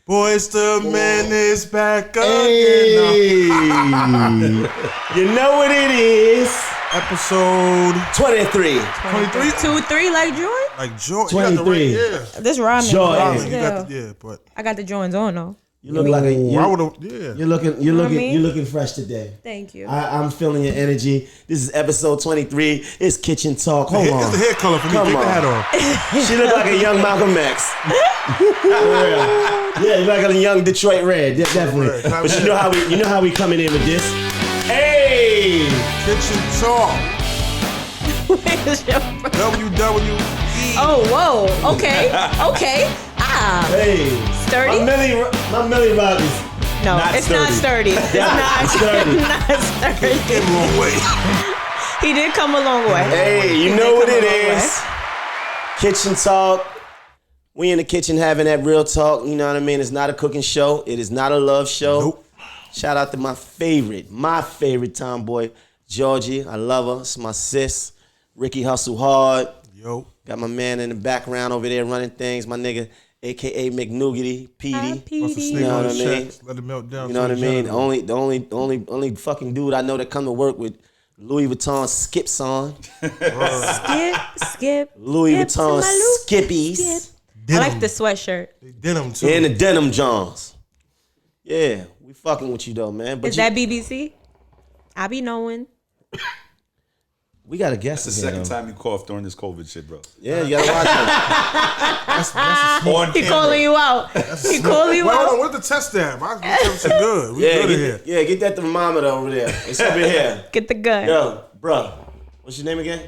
Boys to Men is back again. Hey. You know what it is. Episode 23. 23? 2-3 like Jordan? Like Georgie. 23. Yeah. This rhyming. Jordan. You got the, yeah, but I got the joints on though. You look like a yeah. You're looking fresh today. Thank you. I'm feeling your energy. This is episode 23. It's Kitchen Talk. Hold on. It's the hair color for me. Come Take on. the hat off. She look like a young Malcolm X. Yeah, you like a young Detroit Red. Yeah, definitely. Red. But you know how we coming in with this. Hey! Kitchen Talk. Where's your WWE. Oh, whoa. Okay. Okay. Ah. Hey. Sturdy? My Millie Rock is No, not it's sturdy. not sturdy. It's not sturdy. not sturdy. Came a long way. He did come a long way. Hey, you He know did what come it a long way. is. Kitchen Talk. We in the kitchen having that real talk. You know what I mean? It's not a cooking show. It is not a love show. Nope. Shout out to my favorite tomboy, Georgie. I love her. It's my sis. Ricky Hustle Hard. Yo. Got my man in the background over there running things. My nigga, a.k.a. McNougity, Petey. Once the You snake know on what the I mean? checks, let it melt down. You know what I to the mean? gentleman. Only fucking dude I know that come to work with Louis Vuitton skips on. Skip. Louis skip to Vuitton my loop. skippies. Skip. I Denim. like the sweatshirt. They denim too. And the denim Johns. Yeah, we fucking with you though, man. But Is that BBC? I be knowing. we got a guest That's the in here, second though. time you coughed during this COVID shit, bro. Yeah, you gotta watch it. On He camera. calling you out. He calling you Well, hold on, out. where's the test at? My temperature good. We Yeah, good in here. get that thermometer over there. It's over here. Get the gun. Yo, bro, what's your name again?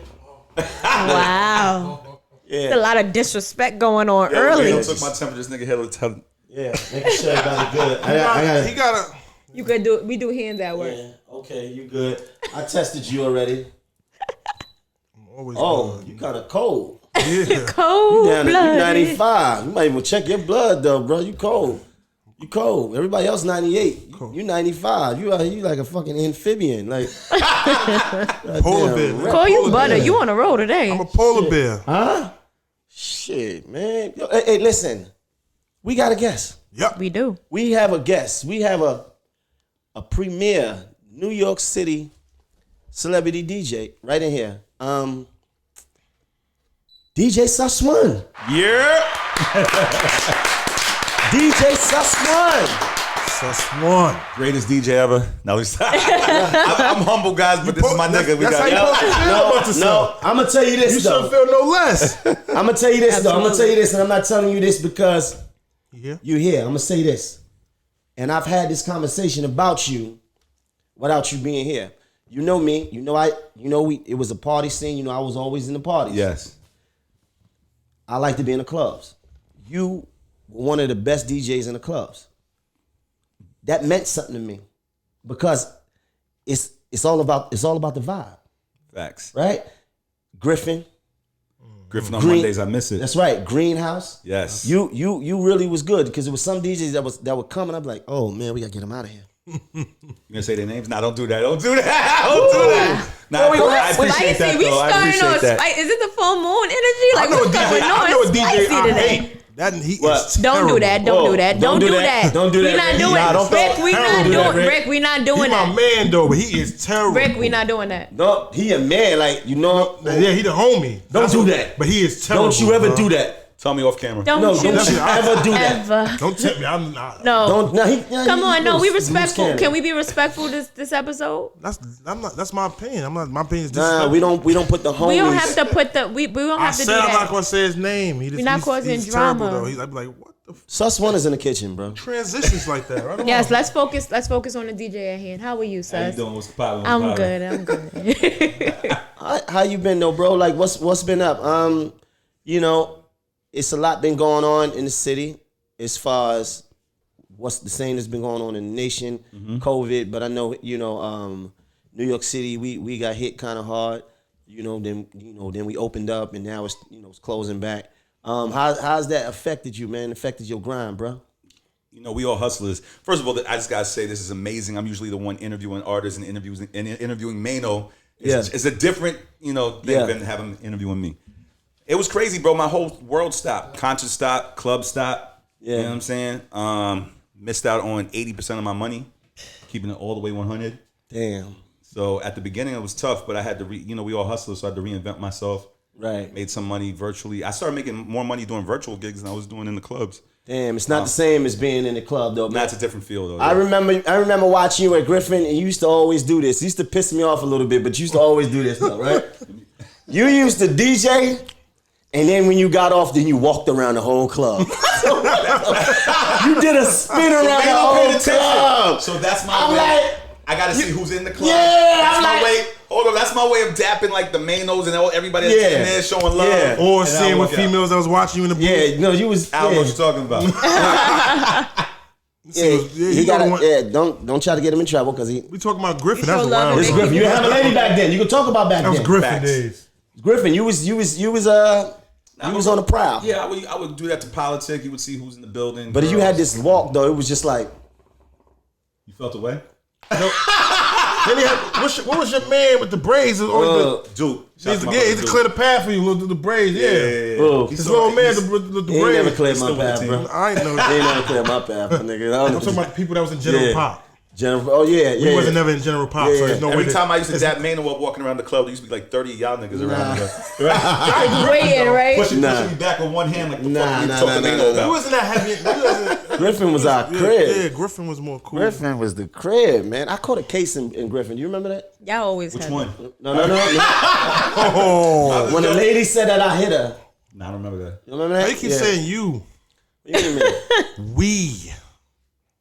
Wow. There's a Yeah, lot of disrespect going on Yo, early. Maino took my temperature. This nigga had to tell. yeah. Making sure everybody's good. I got He got a. You could do. We do hands at work. Yeah, okay, you good. I tested you already. Always Oh, good. you kind of cold. Yeah. Cold Down to blooded. 95. You might even check your blood though, bro. You cold. You cold. Everybody else 98. You 95. You out here, you like a fucking amphibian. Like Polar bear. man. Call you Polar butter. bear. You on the road today. I'm a polar bear. huh? Shit, man. Yo, hey, listen. We got a guest. Yep. We do. We have a guest. We have a premier New York City celebrity DJ right in here. DJ SussOne. Yeah. DJ SussOne. SussOne. Greatest DJ ever. No, I'm humble, guys, but this is my nigga. We That's got. how you supposed to feel about yourself. I'm gonna tell you this You though. shouldn't feel no less. I'm gonna tell you this though. I'm gonna tell you this, and I'm not telling you this because Yeah. you're here. I'm gonna say this, and I've had this conversation about you without you being here. You know me. You know we. It was a party scene. You know I was always in the parties. Yes. I like to be in the clubs. You were one of the best DJs in the clubs. That meant something to me because it's all about the vibe, Facts. right? Griffin. Griffin on Green- Mondays, I miss it. That's right. Greenhouse. Yes. You really was good because there was some DJs that would come and I'm like, oh man, we gotta get them out of here. You gonna say their names? Nah, don't do that. Don't do that. Don't do that. Nah, I appreciate that We though. I starting appreciate on. that. Is it the full moon energy? Like I know a what's going DJ. on? I know a It's DJ spicy I today. hate. That he What? is Don't terrible. do that. Don't Whoa, do that. don't Don't do do that. that. Don't do that, We not Rick. doing Nah, it. don't Rick, we don't not do that, doing. Rick. Rick, we not He doing my that. man though, but he is terrible. Rick, we not doing that. No, he a man, like you know. Yeah, he the homie. Don't That's do what- that. But he is terrible. Don't you ever bro. do that. Tell me off camera. Don't No, you don't you ever do that. ever. Don't tempt me. I'm not. No. Don't. No, Come on, no, we loose respectful. cannon. Can we be respectful this episode? I'm not. That's my opinion. I'm not. My opinion is Nah, we don't put the homies. We don't have to put the we don't I have to do said I'm not that. gonna say his name. We're not causing he's drama. Terrible, though. I'd be like, what the SussOne is in the kitchen, bro. transitions like that? Right? Yes, let's focus on the DJ at hand. How are you, How you Sus? doing? What's the problem? I'm good. I'm good. How you been though, bro? Like what's been up? You know, it's a lot been going on in the city as far as what's the same that's been going on in the nation, COVID. But I know, New York City, we got hit kind of hard. Then we opened up and now it's closing back. How's that affected you, man? Affected your grind, bro? We all hustlers. First of all, I just gotta say this is amazing. I'm usually the one interviewing artists and interviewing Maino. It's a different thing than having interviewing me. It was crazy, bro. My whole world stopped. Concert stopped. Club stopped. Yeah. You know what I'm saying? Missed out on 80% of my money, keeping it all the way 100. Damn. So at the beginning it was tough, but I had to, we all hustlers, so I had to reinvent myself. Right. Made some money virtually. I started making more money doing virtual gigs than I was doing in the clubs. Damn, it's not the same as being in the club though, man. That's a different feel though. I remember watching you at Griffin, and you used to always do this. It used to piss me off a little bit, but you used to always do this though, right? You used to DJ, and then when you got off, then you walked around the whole club. You did a spin around the whole club. So that's my I'm way. like, I gotta see who's in the club. Yeah, that's I'm my like- way. Hold on, that's my way of dapping like the Mainos and everybody that's in there showing love. Yeah. Or And seeing I'll what walk out. females that was watching you in the booth. Yeah, no, you was. I don't know yeah. what you're talking about. He got. Don't try to get him in trouble because he. We talking about Griffin. You That's show a love wild. and It's make Griffin. You didn't have a lady back then. You can talk about back That was then. Griffin Facts. days. Griffin, you was on the prowl. Yeah, I would do that to politic. You would see who's in the building. But you had this walk though. It was just like. You felt away? Then he had, what was your man with the braids? Dude. He used to clear the path for you with the braids. Yeah. Oh, His little man with the he ain't never braids. cleared my still with path, the bro. team. I ain't know He that. ain't never cleared my path, nigga. I'm talking about the people that was in General Yeah. Pop. Jennifer. Oh yeah, yeah. He wasn't never in General Pop, so Yeah. there's no way Every that- time I used to dap Maino while walking around the club, there used to be like 30 of y'all niggas around me. Waiting, right? Pushing Nah. me back with one hand like the Nah, fuck you nah, talk nah, to nah, Maino nah, about. He wasn't that heavy. He wasn't, Griffin was our yeah, crib. Griffin was more cool. Griffin was the crib, man. I caught a case in Griffin. You remember that? Y'all always Which have one? it. No. Oh, When the lady said that I hit her. Nah, I don't remember that. You remember that? why you keep saying you? What do you mean? We.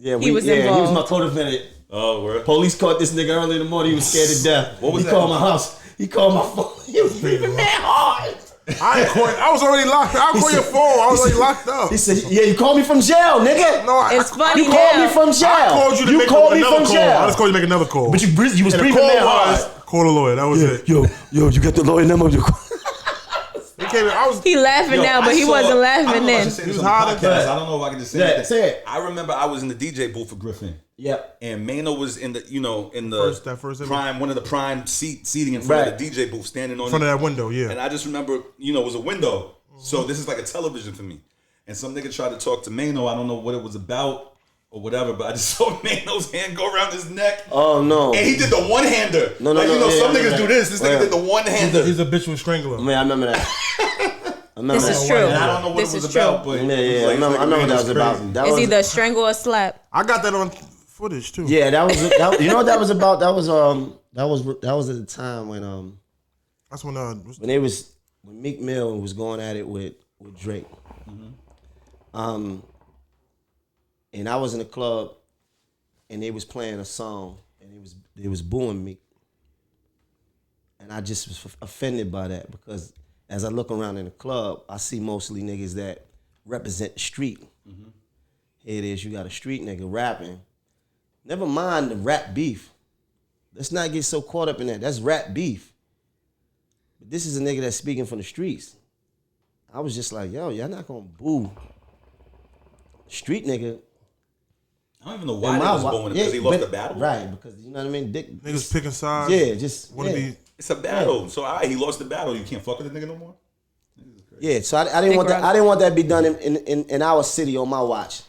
Yeah, He was he was involved. my co-defendant. Oh, word. Police caught this nigga early in the morning. He was scared to death. What was he that? called my house. He called my phone. He was breathing mad hard. I was already locked. I'll call your phone. I was already locked up. He said, "Yeah, you called me from jail, nigga. No, It's funny you called now. me from jail. I called you to make called me another from call. jail. I just called you to make another call. But you was And the breathing call mad was hard. call a lawyer. That was it. Yo, you got the lawyer number? He came in, I was. He laughing now, but he wasn't laughing then. He was was hot hot as that. I don't know if I can just say Yeah, that. say it. I remember I was in the DJ booth for Griffin. Yep. And Maino was in the, in the That first prime, one of the prime seating in front Right. of the DJ booth, standing on In front of that window, yeah. And I just remember, it was a window. So this is like a television for me. And some nigga tried to talk to Maino. I don't know what it was about or whatever, but I just saw Maino's hand go around his neck. Oh no. And he did the one-hander. No, like, yeah, some yeah, niggas yeah. do this. This nigga Yeah. did the one-hander. He's a bitch with strangler. Man, I remember that. This is true. And I don't know what This it was is true. about, but Yeah, it was yeah. like, I remember what that was crazy. about. That It's was, either a strangle or a slap. I got that on footage too. Yeah, that was. You know what that was about? That was at the time when That's when when Meek Mill was going at it with Drake. And I was in the club, and they was playing a song, and they was booing Meek, and I just was offended by that because as I look around in the club, I see mostly niggas that represent the street. Here it is, you got a street nigga rapping. Never mind the rap beef. Let's not get so caught up in that. That's rap beef. But this is a nigga that's speaking from the streets. I was just like, yo, y'all not gonna boo street nigga. I don't even know why they was booing him, because he lost the battle. Right, because you know what I mean? Dick, niggas picking sides. yeah, just Wanna yeah. be. It's a battle. So he lost the battle. You can't fuck with the nigga no more? Yeah, so I didn't want that. I didn't want that to be done in our city on my watch.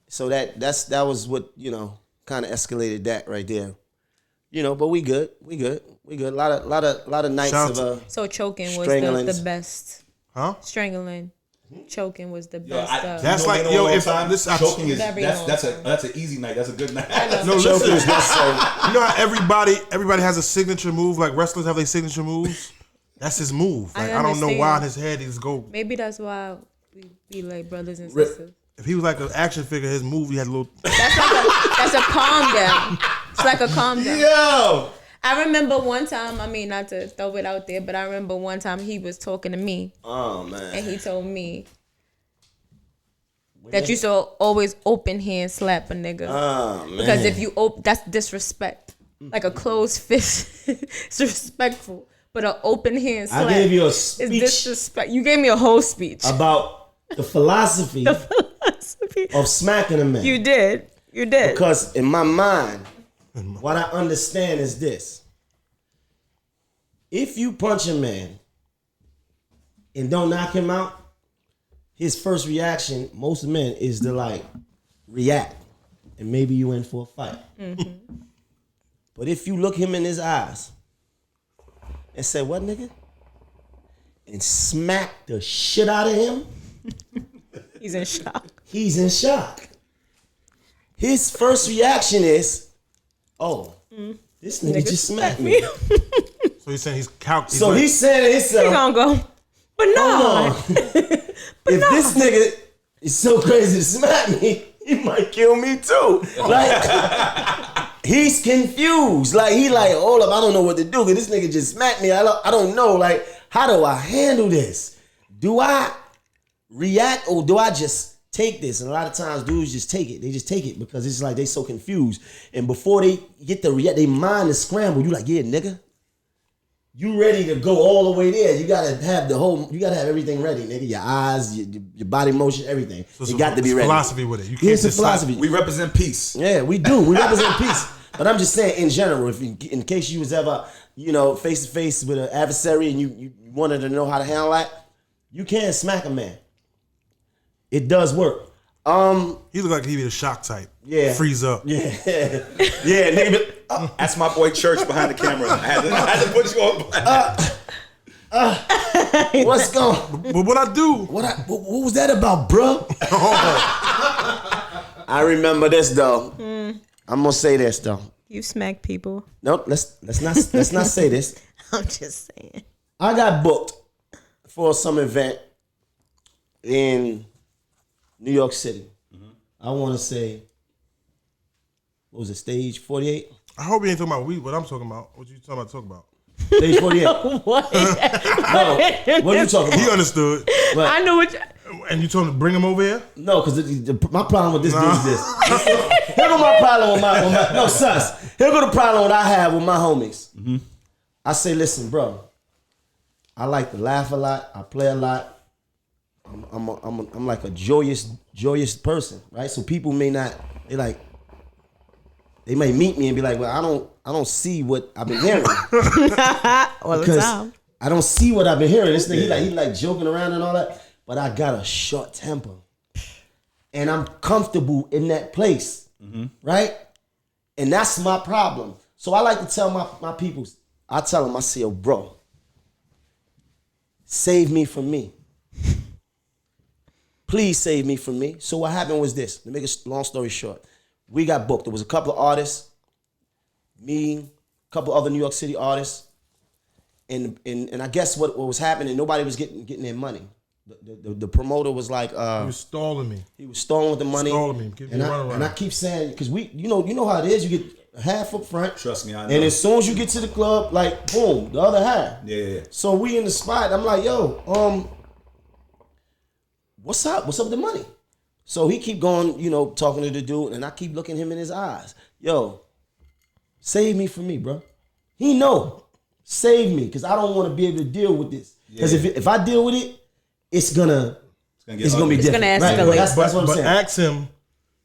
So that was what kind of escalated that right there. But we good. A lot of nights Shout of So choking was Strangulings. the best. Huh? Strangling. Choking was the Yo, best. That's like, Maino yo, all the if time, this- choking is Very that's long an easy night. That's a good night. No, choking listen. is necessary. You know how everybody has a signature move, like wrestlers have their signature moves? That's his move. Like, I don't know why in his head he just go. Maybe that's why we be like brothers and sisters. If he was like an action figure, his move, he had a little. That's a calm down. It's like a calm down. Yo, I remember one time, not to throw it out there, but I remember one time he was talking to me oh man, and he told me that you should always open hand slap a nigga. oh man, Because if you that's disrespect. Like a closed fist is disrespectful. But an open hand slap I gave you a is speech disrespect. You gave me a whole speech. about the philosophy Philosophy. of smacking a man. You did. Because in my mind, what I understand is this. If you punch a man and don't knock him out, his first reaction, most men, is to like react, and maybe you in for a fight. Mm-hmm. But if you look him in his eyes and say, "What, nigga?" and smack the shit out of him, he's in shock. He's in shock. His first reaction is, "Oh, this nigga just smacked me." So he's saying he's calculating. So he's saying to himself, He's gonna go, but no. If this nigga is so crazy to smack me, he might kill me too. Like, he's confused. Like, he like, hold up, I don't know what to do, because this nigga just smacked me. I don't know, like, how do I handle this? Do I react or do I just take this? And a lot of times dudes just take it. They just take it because it's like they so confused. And before they get the react, their mind is scrambled. You like, yeah, nigga. You ready to go all the way there. You gotta have everything ready, nigga. Your eyes, your body motion, everything. So you got to be ready. Philosophy with it. You can't It's a philosophy. We represent peace. Yeah, we do. We represent peace. But I'm just saying, in general, if you, in case you was ever, face to face with an adversary and you wanted to know how to handle that, you can smack a man. It does work. He look like he be the shock type. Yeah. Freeze up. Yeah, yeah, nigga. That's my boy Church behind the camera. I had to put you on. What's going? But what I do? What was that about, bro? I remember this though. I'm gonna say this though. You smack people. Nope. Let's not say this. I'm just saying. I got booked for some event in New York City. I want to say, what was it, Stage 48? I hope you ain't talking about weed. What I'm talking about? What you talking about? Stage 48. What? No, what are you talking about? He understood. What? I know what. And you told him to bring him over here? No, because my problem with this dude is this. Here go my problem with my no, sus. Here go the problem that I have with my homies. Mm-hmm. I say, listen, bro. I like to laugh a lot. I play a lot. I'm like a joyous person, right? So people may not, they may meet me and be like, well, I don't see what I've been hearing. All the time. I don't see what I've been hearing. This nigga, he like joking around and all that. But I got a short temper. And I'm comfortable in that place, right? And that's my problem. So I like to tell my people, I tell them, I say, yo, bro, save me from me. Please save me from me. So what happened was this. To make a long story short, we got booked. There was a couple of artists, me, a couple other New York City artists, and I guess what was happening, nobody was getting their money. The promoter was like, he was stalling me. He was stalling with the money. Stalling me. Give me a runaround. And I keep saying, because you know how it is. You get half up front. Trust me, I know. And as soon as you get to the club, like boom, the other half. Yeah. So we in the spot. I'm like, yo, what's up? What's up with the money? So he keep going, talking to the dude, and I keep looking him in his eyes. Yo, save me from me, bro. He know, save me, because I don't want to be able to deal with this. Because if I deal with it, it's gonna be different. It's gonna escalate. Right? That's what I'm saying. But ask him,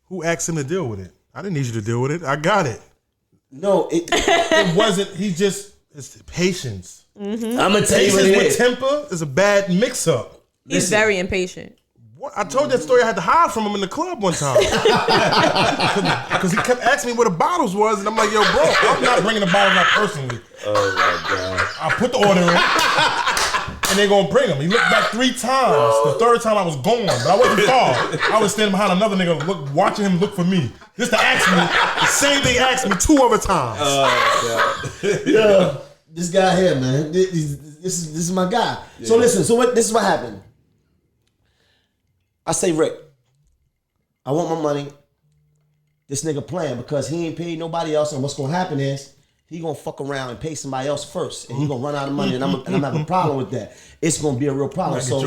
who asked him to deal with it? I didn't need you to deal with it. I got it. No, it wasn't. It's patience. Mm-hmm. I'm gonna tell you what it Patience is. with temper is a bad mix-up. He's very impatient. What? I told that story. I had to hide from him in the club one time because he kept asking me where the bottles was, and I'm like, yo, bro, I'm not bringing the bottles out personally. Oh my God! I put the order in, and they gonna bring them. He looked back 3 times. The third time I was gone, but I wasn't far. I was standing behind another nigga, watching him look for me, just to ask me the same thing. He asked me 2 other times. Oh God! Yeah, this guy here, man. This is my guy. Yeah. So listen. This is what happened. I say, Rick, I want my money. This nigga playing because he ain't paid nobody else, and what's gonna happen is he gonna fuck around and pay somebody else first, and he gonna run out of money, and I'm having a problem with that. It's gonna be a real problem. So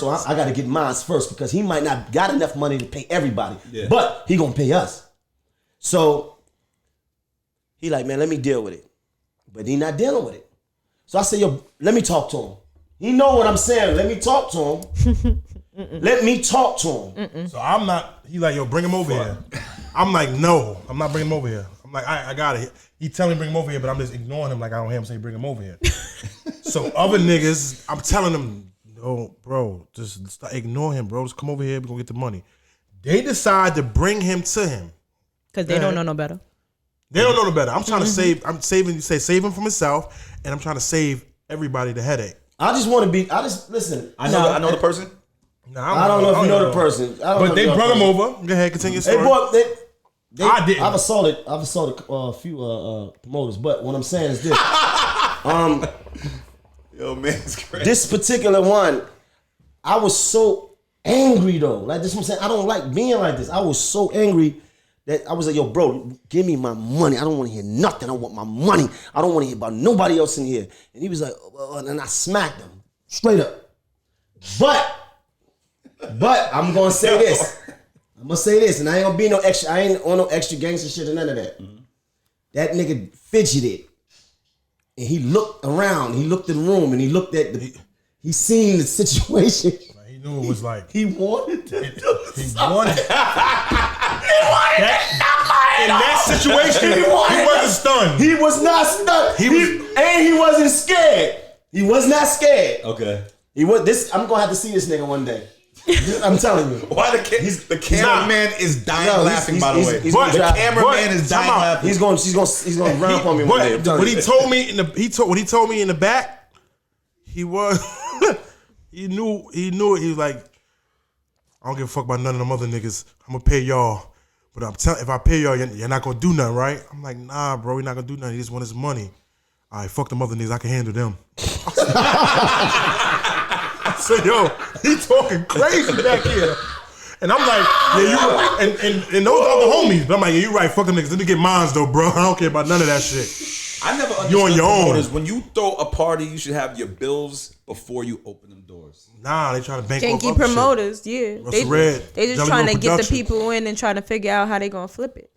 I gotta get mine first because he might not got enough money to pay everybody, but he gonna pay us. So he like, man, let me deal with it, but he not dealing with it. So I say, yo, let me talk to him. He know what I'm saying. Let me talk to him. Let me talk to him. So I'm not, he like, yo, bring him over here. I'm like, no, I'm not bringing him over here. I'm like, I got it. He tell me to bring him over here, but I'm just ignoring him like I don't hear him say bring him over here. So other niggas, I'm telling them, oh, bro, just ignore him, bro. Just come over here. We're going to get the money. They decide to bring him to him. Because they don't know no better. They don't know no better. I'm trying to save him from himself, and I'm trying to save everybody the headache. I just want to be, listen. I know the person. Nah, I don't know if you know the person. But they brought him over. Go ahead, continue your story. I didn't. I've assaulted a few promoters, but what I'm saying is this. Yo, man, it's crazy. This particular one, I was so angry though. Like this, is what I'm saying. I don't like being like this. I was so angry that I was like, yo, bro, give me my money. I don't want to hear nothing. I want my money. I don't want to hear about nobody else in here. And he was like, and I smacked him straight up. But I'm gonna say this. And I ain't gonna be no extra. I ain't on no extra gangster shit or none of that. Mm-hmm. That nigga fidgeted, and he looked around. He looked in the room, and he looked at he seen the situation. He knew it was like he wanted it. He wanted in that situation. He wasn't stunned. He was not stunned. And he wasn't scared. He was not scared. Okay. He was this. I'm gonna have to see this nigga one day. I'm telling you. Why the cameraman is dying laughing? By the way, the cameraman is dying laughing. He's gonna run up on me one day. What he told me in the back, he was he knew it. He was like, I don't give a fuck about none of them other niggas. I'm gonna pay y'all, but if I pay y'all, you're not gonna do nothing, right? I'm like, nah, bro, you're not gonna do nothing. He just want his money. All right, fuck them other niggas. I can handle them. I said, yo, he talking crazy back here. And I'm like, yeah, you right. And those other homies. But I'm like, yeah, you right. Fuck them niggas. Let me get mines though, bro. I don't care about none of that shit. I never understood you on your promoters. own. When you throw a party, you should have your bills before you open them doors. Nah, they trying to bankroll Janky promoters, shit. Yeah. They just trying to get the people in and trying to figure out how they gonna flip it.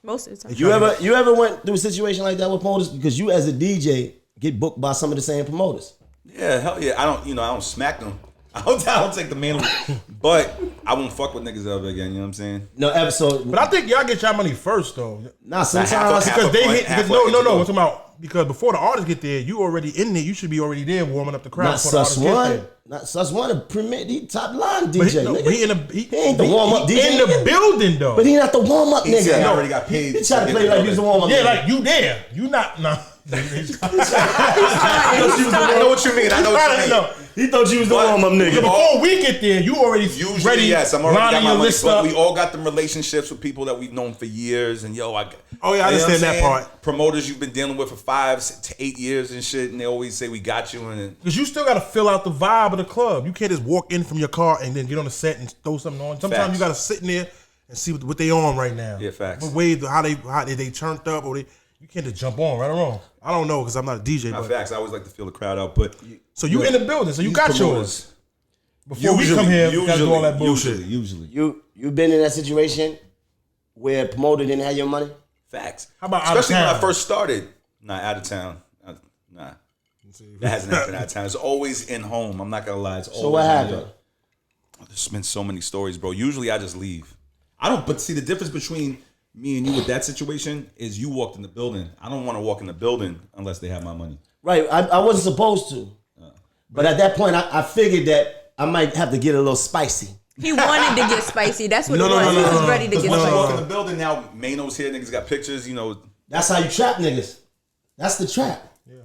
Most of the time. You ever went through a situation like that with promoters? Because you as a DJ get booked by some of the same promoters. Yeah, hell yeah. I don't smack them. I don't take the mantle, but I won't fuck with niggas ever again. You know what I'm saying? No episode. But I think y'all get y'all money first though. Nah, sometimes because they hit. Because no. We're talking about because before the artists get there, you already in there. You should be already there warming up the crowd. Not SussOne. Not SussOne. He top line DJ. He ain't the warm up DJ. In the building though. But he not the warm up nigga. He already got paid. He tried to play like he's the warm up. Yeah, like you there. You not. Nah. I know what you mean. He thought you was the warm up nigga. Before we get there, you already ready. Yes, I'm already got my list up. We all got them relationships with people that we've known for years, and I understand that part. Promoters you've been dealing with for 5 to 8 years and shit, and they always say we got you. Because you still got to fill out the vibe of the club. You can't just walk in from your car and then get on the set and throw something on. Sometimes you got to sit in there and see what they on right now. Yeah, facts. What way how they turned up or you can't just jump on right or wrong. I don't know because I'm not a DJ. Not facts. I always like to feel the crowd out. But so you in the building, so you got yours. Before we come here, we got to do all that bullshit. Usually. You been in that situation where a promoter didn't have your money? Facts. How about especially out of town? When I first started? Nah, out of town. Nah. That hasn't happened out of town. It's always in home. I'm not gonna lie. It's always. So what happened? There's been so many stories, bro. Usually I just leave. But see the difference between me and you with that situation is you walked in the building. I don't want to walk in the building unless they have my money. Right. I wasn't supposed to. But at that point, I figured that I might have to get a little spicy. He wanted to get spicy. That's what it was. He was ready to get once spicy. you walk in the building, now Maino's here. Niggas got pictures, That's how you trap niggas. That's the trap. Yeah.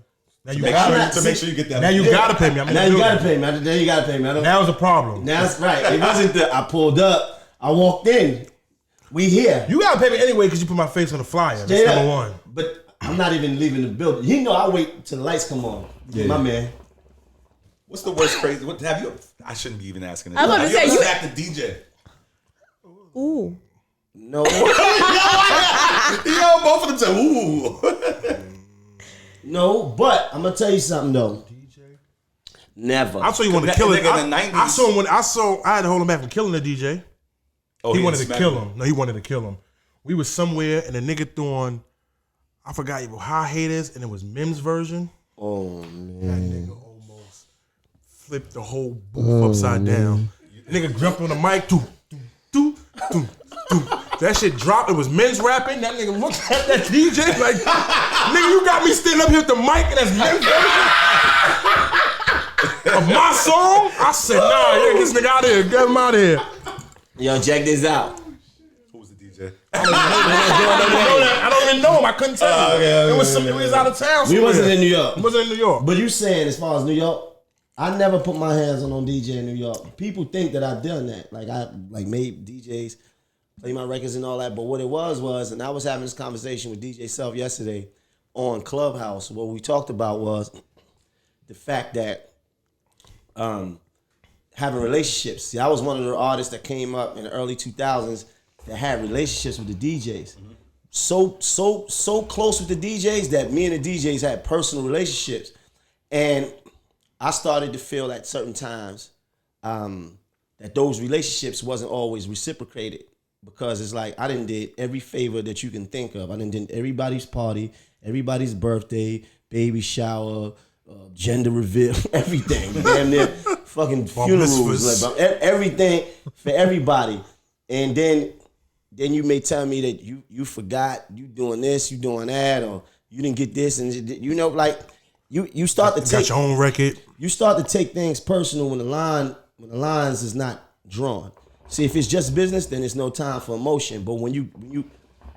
Now you gotta make sure you get that. Now you gotta pay me. Now you gotta pay me. Now you gotta pay me. Now it's a problem. Now it's right. It wasn't I pulled up. I walked in. We here. You gotta pay me anyway because you put my face on the flyer. That's number one. But I'm not even leaving the building. You know I wait till the lights come on. Yeah. My man. What's the worst crazy? What have you? I shouldn't be even asking this. I was about to say you act the DJ. Ooh. No. Yo, both of them said ooh. No, but I'm gonna tell you something though. DJ. Never. I saw you want to kill it. In the 90s. I saw him when I had to hold him back from killing the DJ. Oh, he wanted to kill him. No, he wanted to kill him. We was somewhere and the nigga threw on, I forgot High Haters, and it was Mim's version. Oh man. That nigga almost flipped the whole booth upside down. Nigga jumped on the mic, that shit dropped. It was Men's rapping. That nigga looked at that DJ like, nigga, you got me standing up here with the mic and that's Men's version. of my song? I said, nah, get this nigga out of here. Get him out of here. Yo, check this out. Who was the DJ? I don't even know him. I couldn't tell you. It was out of town. We wasn't in New York. We wasn't in New York. But you saying as far as New York, I never put my hands on no DJ in New York. People think that I've done that. Like I made DJs play my records and all that. But what it was, and I was having this conversation with DJ Self yesterday on Clubhouse. What we talked about was the fact that having relationships. See, I was one of the artists that came up in the early 2000s that had relationships with the DJs. So close with the DJs that me and the DJs had personal relationships. And I started to feel at certain times that those relationships wasn't always reciprocated, because it's like I done did every favor that you can think of. I done did everybody's party, everybody's birthday, baby shower, gender reveal, everything. Damn near fucking funerals, like, everything for everybody. And then you may tell me that you forgot, you doing this, you doing that, or you didn't get this, and you know, like you start to take your own record. You start to take things personal when the lines is not drawn. See, if it's just business, then there's no time for emotion. But when you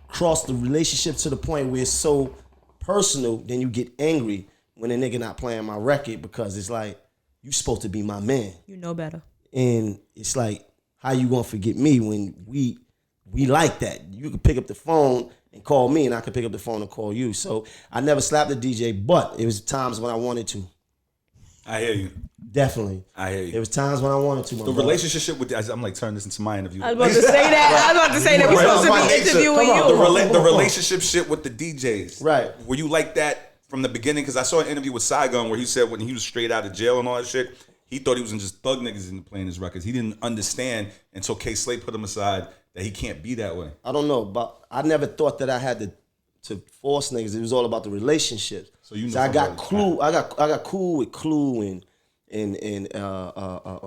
cross the relationship to the point where it's so personal, then you get angry when a nigga not playing my record, because it's like, you supposed to be my man. You know better. And it's like, how you gonna forget me when we like that? You can pick up the phone and call me, and I can pick up the phone and call you. So I never slapped the DJ, but it was times when I wanted to. I hear you. Definitely. I hear you. It was times when I wanted to. The relationship with I'm like turning this into my interview. I was about to say that. I was about to say that we're supposed to be interviewing you. The relationship shit with the DJs. Right. Were you like that from the beginning? Because I saw an interview with Saigon where he said when he was straight out of jail and all that shit, he thought he was just thug niggas into playing his records. He didn't understand until K Slay put him aside that he can't be that way. I don't know, but I never thought that I had to force niggas. It was all about the relationships. So I got Clue. I got cool with Clue and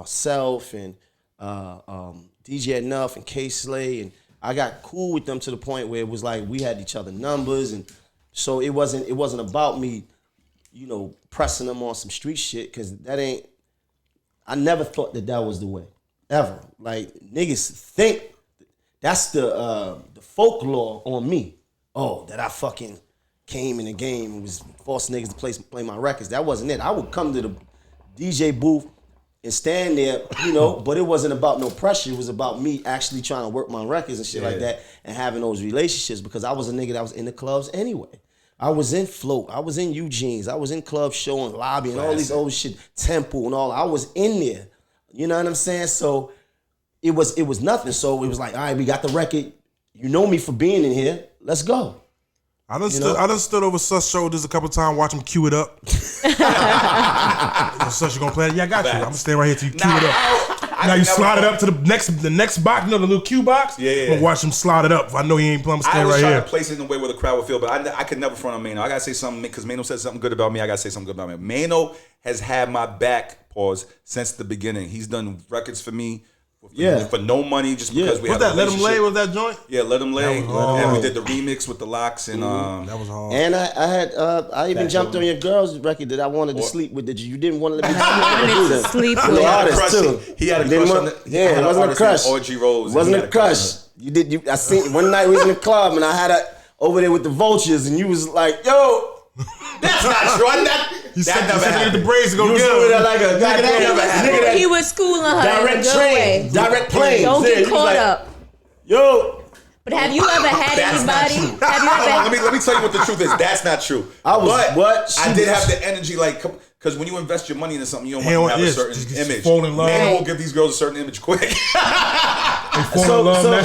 Self and DJ Enough and K Slay, and I got cool with them to the point where it was like we had each other numbers, and so it wasn't about me, you know, pressing them on some street shit, because that ain't. I never thought that was the way, ever. Like niggas think that's the folklore on me. Oh, that I fucking came in the game and was forcing niggas to play my records. That wasn't it. I would come to the DJ booth and stand there, you know, but it wasn't about no pressure. It was about me actually trying to work my records and shit like that, and having those relationships, because I was a nigga that was in the clubs anyway. I was in Float, I was in Eugene's, I was in Club Show and Lobby and all these old shit, Temple and all. I was in there. You know what I'm saying? So it was nothing. So it was like, all right, we got the record. You know me for being in here. Let's go. I done stood over Sus shoulders a couple times, watch him cue it up. Sus, you gonna play it? Yeah, I got you. I'm gonna stand right here till you cue it up. Now you slide it up to the next box, you know, the little cue box? Yeah. I'm gonna watch him slide it up. If I know he ain't playing, I'm gonna stand right here. I was trying to place it in a way where the crowd would feel, but I could never front on Maino. I gotta say something, because Maino said something good about me. I gotta say something good about me. Maino has had my back, pause, since the beginning. He's done records for me. For no money, just because we had a relationship. Let Him Lay, was that joint? Yeah, Let Him Lay. And we did the remix with the Locks, and that was hard. And I even jumped on your girl's record that I wanted to sleep with. That you didn't want to let me wanted to sleep with. The artist too. He had a crush on the. Yeah, it wasn't a crush. Audrey Rose. It wasn't a crush. I seen one night we was in the club and I had her over there with the Vultures, and you was like, "Yo, that's not true." That never happened. The braids to go get him. Like a goddamn. He was schooling her. Direct train, direct plane. Don't get caught up. Yo. But have you ever had anybody? Have you ever? Let me tell you what the truth is. That's not true. I did have the energy, like, because when you invest your money into something, you don't want to have a certain image. Fall in love. Man will give these girls a certain image quick. They fall in love. Now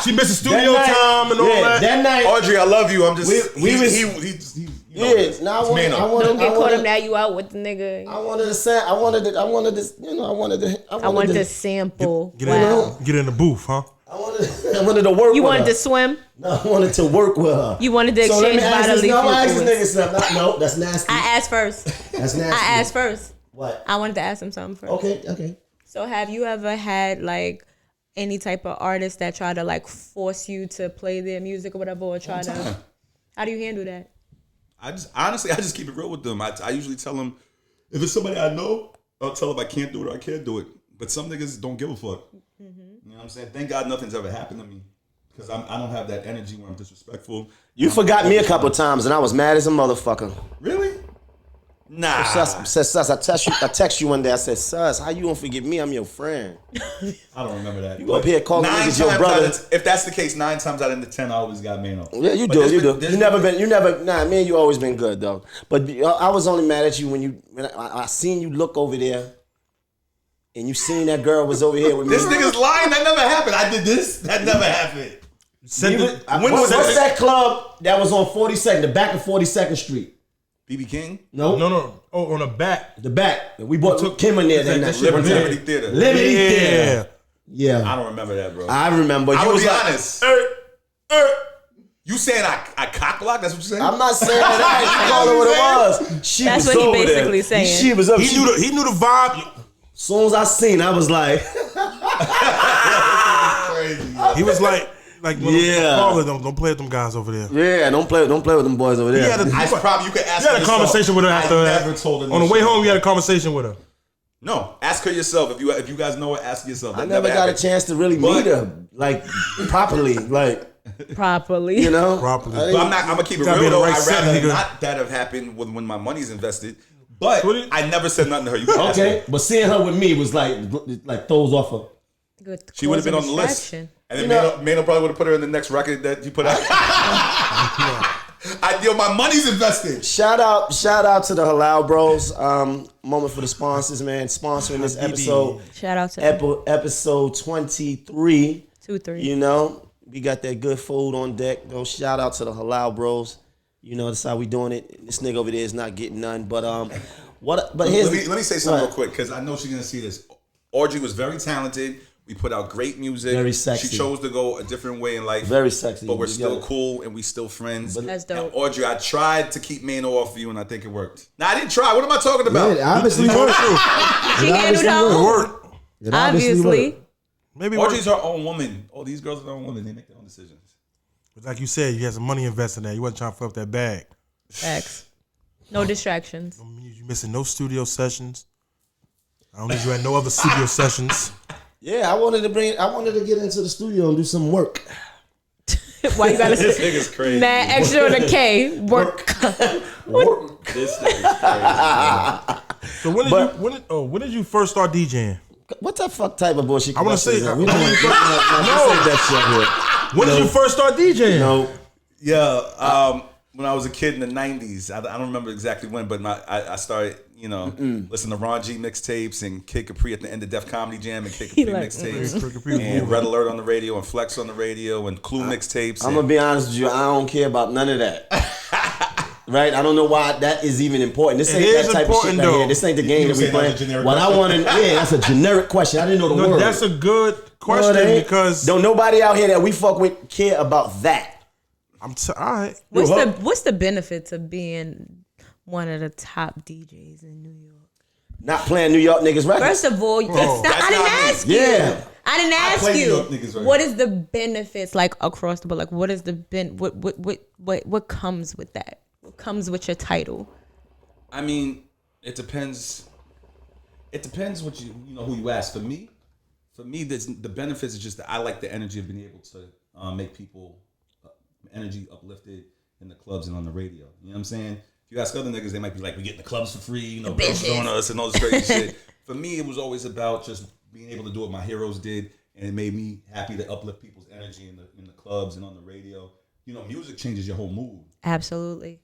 she missing studio time and all that. That night, Audrey, I love you. I'm just. Don't get caught up. Now you out with the nigga. I wanted to sample. Get in the booth, huh? I wanted to work. You with wanted her. to swim. No, I wanted to work with her. You wanted to exchange bodily fluids. No, I asked this nigga something. No, that's nasty. I asked first. That's nasty. I asked first. What? I wanted to ask him something first. Okay. So have you ever had like any type of artist that try to like force you to play their music or whatever, or try to? How do you handle that? I just keep it real with them. I usually tell them, If it's somebody I know, I'll tell them I can't do it or I can't do it. But some niggas don't give a fuck. You know what I'm saying? Thank God nothing's ever happened to me. Because I don't have that energy where I'm disrespectful. You forgot me a couple times and I was mad as a motherfucker. Really? Nah. Sus, I text you one day. I said, Sus, how you gonna forget me? I'm your friend. I don't remember that. You go up here calling niggas your brother. If that's the case, 9 times out of the 10, I always got Maino. Yeah, you do. Nah, man, you always been good though. But I was only mad at you when I seen you look over there, and you seen that girl was over here with me. This nigga's lying. That never happened. I did this. That never happened. What's that club that was on 42nd, the back of 42nd Street? BB King? No. Oh, on the back. The back. We took Kim in there that night. Liberty Theater. Liberty Theater. Yeah. I don't remember that, bro. I remember. I will be honest. You saying I cock blocked? That's what you're saying? I'm not saying that. You call it what it was. She That's was what he over basically there. saying. She was up. He knew the vibe. As soon as I seen, I was like, Crazy. He was like don't play with them guys over there. yeah, don't play with them boys over there. You could ask her You had a conversation with her after that. Never told her On the way home, you had a conversation with her. No, ask her yourself. If you guys know her, ask yourself. I never got a chance to really meet her like properly, Properly. you know. Properly. But I'm gonna keep it Gotta be real in the though. right I'd setting, rather nigga. not that have happened when my money's invested. But What it- I never said nothing to her. You can ask Okay, her. but seeing her with me was like throws off her. Good She would have been on the list. distraction. And then Maino probably would have put her in the next record that you put out. My money's invested. Shout out to the Halal Bros. Moment for the sponsors, man. Sponsoring this episode. Shout out to Episode 23. 2-3. You know, we got that good food on deck. Go shout out to the Halal Bros. You know, that's how we doing it. This nigga over there is not getting none. But here's Let me say something real quick because I know she's gonna see this. Audrey was very talented. We put out great music. Very sexy. She chose to go a different way in life. Very sexy. But we're still Yeah. cool and we still friends. That's dope. Now, Audrey, I tried to keep Maino off of you and I think it worked. No, I didn't try. What am I talking about? Yeah, obviously worked. She handled her own. Work. Obviously. Maybe Audrey's her own woman. Oh, these girls are their own women. They make their own decisions. But like you said, you had some money invested in that. You wasn't trying to fill up that bag. Facts. No distractions. You missing no studio sessions. I don't need you at no other studio sessions. Yeah, I wanted to get into the studio and do some work. Why you gotta This say nigga's crazy. mad extra on the K? Work. This nigga's crazy. So when did you first start DJing? What the fuck type of bullshit? I want to say we don't that shit here. when did you first start DJing? No. Yeah, when I was a kid in the 90s, I don't remember exactly when, but I started, listening to Ron G mixtapes and Kid Capri at the end of Def Comedy Jam and Kid Capri mixtapes and Red Alert on the radio and Flex on the radio and Clue mixtapes. I'm going to be honest with you. I don't care about none of that. Right? I don't know why that is even important. This ain't that type of shit right here. This ain't the game that we playing. What I want to, that's a generic question. I didn't know the word. That's a good question because don't nobody out here that we fuck with care about that. all right. What's the benefits of being one of the top DJs in New York? Not playing New York niggas records. First of all, I didn't ask you. Yeah. I didn't ask play New you. York niggas records. What is the benefits like across the board? Like what is the what comes with that? What comes with your title? I mean, it depends. It depends what who you ask. For me, the benefits is just that I like the energy of being able to make people energy uplifted in the clubs and on the radio. You know what I'm saying? If you ask other niggas, they might be like, we get in the clubs for free, girls on us and all this crazy shit. For me, it was always about just being able to do what my heroes did, and it made me happy to uplift people's energy in the clubs and on the radio. Music changes your whole mood. Absolutely.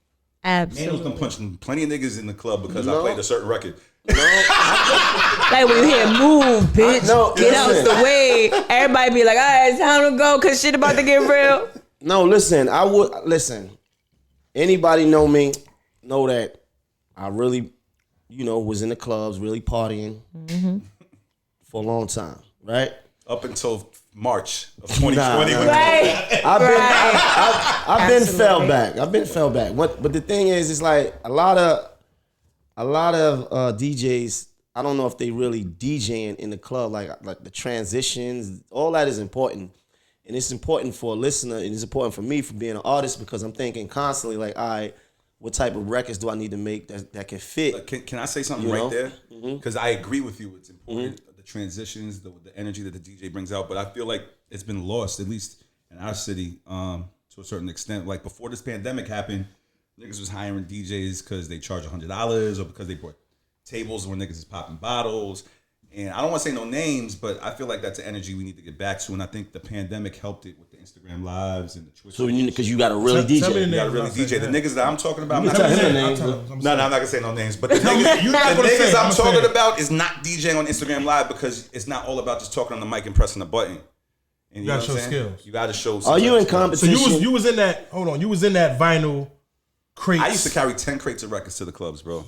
Maino's been punching plenty of niggas in the club because I played a certain record. Like when you hear move, bitch, get out the way. Everybody be like, all right, it's time to go because shit about to get real. No, listen. Anybody know me? Know that I really, was in the clubs, really partying for a long time, right? Up until March of 2020. Right. I've been fell back. But the thing is, it's like a lot of DJs. I don't know if they really DJing in the club, like the transitions. All that is important. And it's important for a listener, and it's important for me for being an artist because I'm thinking constantly like, all right, what type of records do I need to make that can fit? Can I say something right there? Because I agree with you. It's important, the transitions, the energy that the DJ brings out. But I feel like it's been lost, at least in our city, to a certain extent. Like before this pandemic happened, niggas was hiring DJs because they charge $100 or because they brought tables where niggas is popping bottles. And I don't want to say no names, but I feel like that's an energy we need to get back to. And I think the pandemic helped it with the Instagram lives and the Twitch. So because you got to really DJ. You got to really DJ. The niggas that I'm talking about. You can tell him names. No, I'm not going to say no names. But the niggas I'm talking about is not DJing on Instagram Live because it's not all about just talking on the mic and pressing a button. And you got to show skills. You got to show. Are you in competition? So you was in that. Hold on. You was in that vinyl. Crates. I used to carry 10 crates of records to the clubs, bro.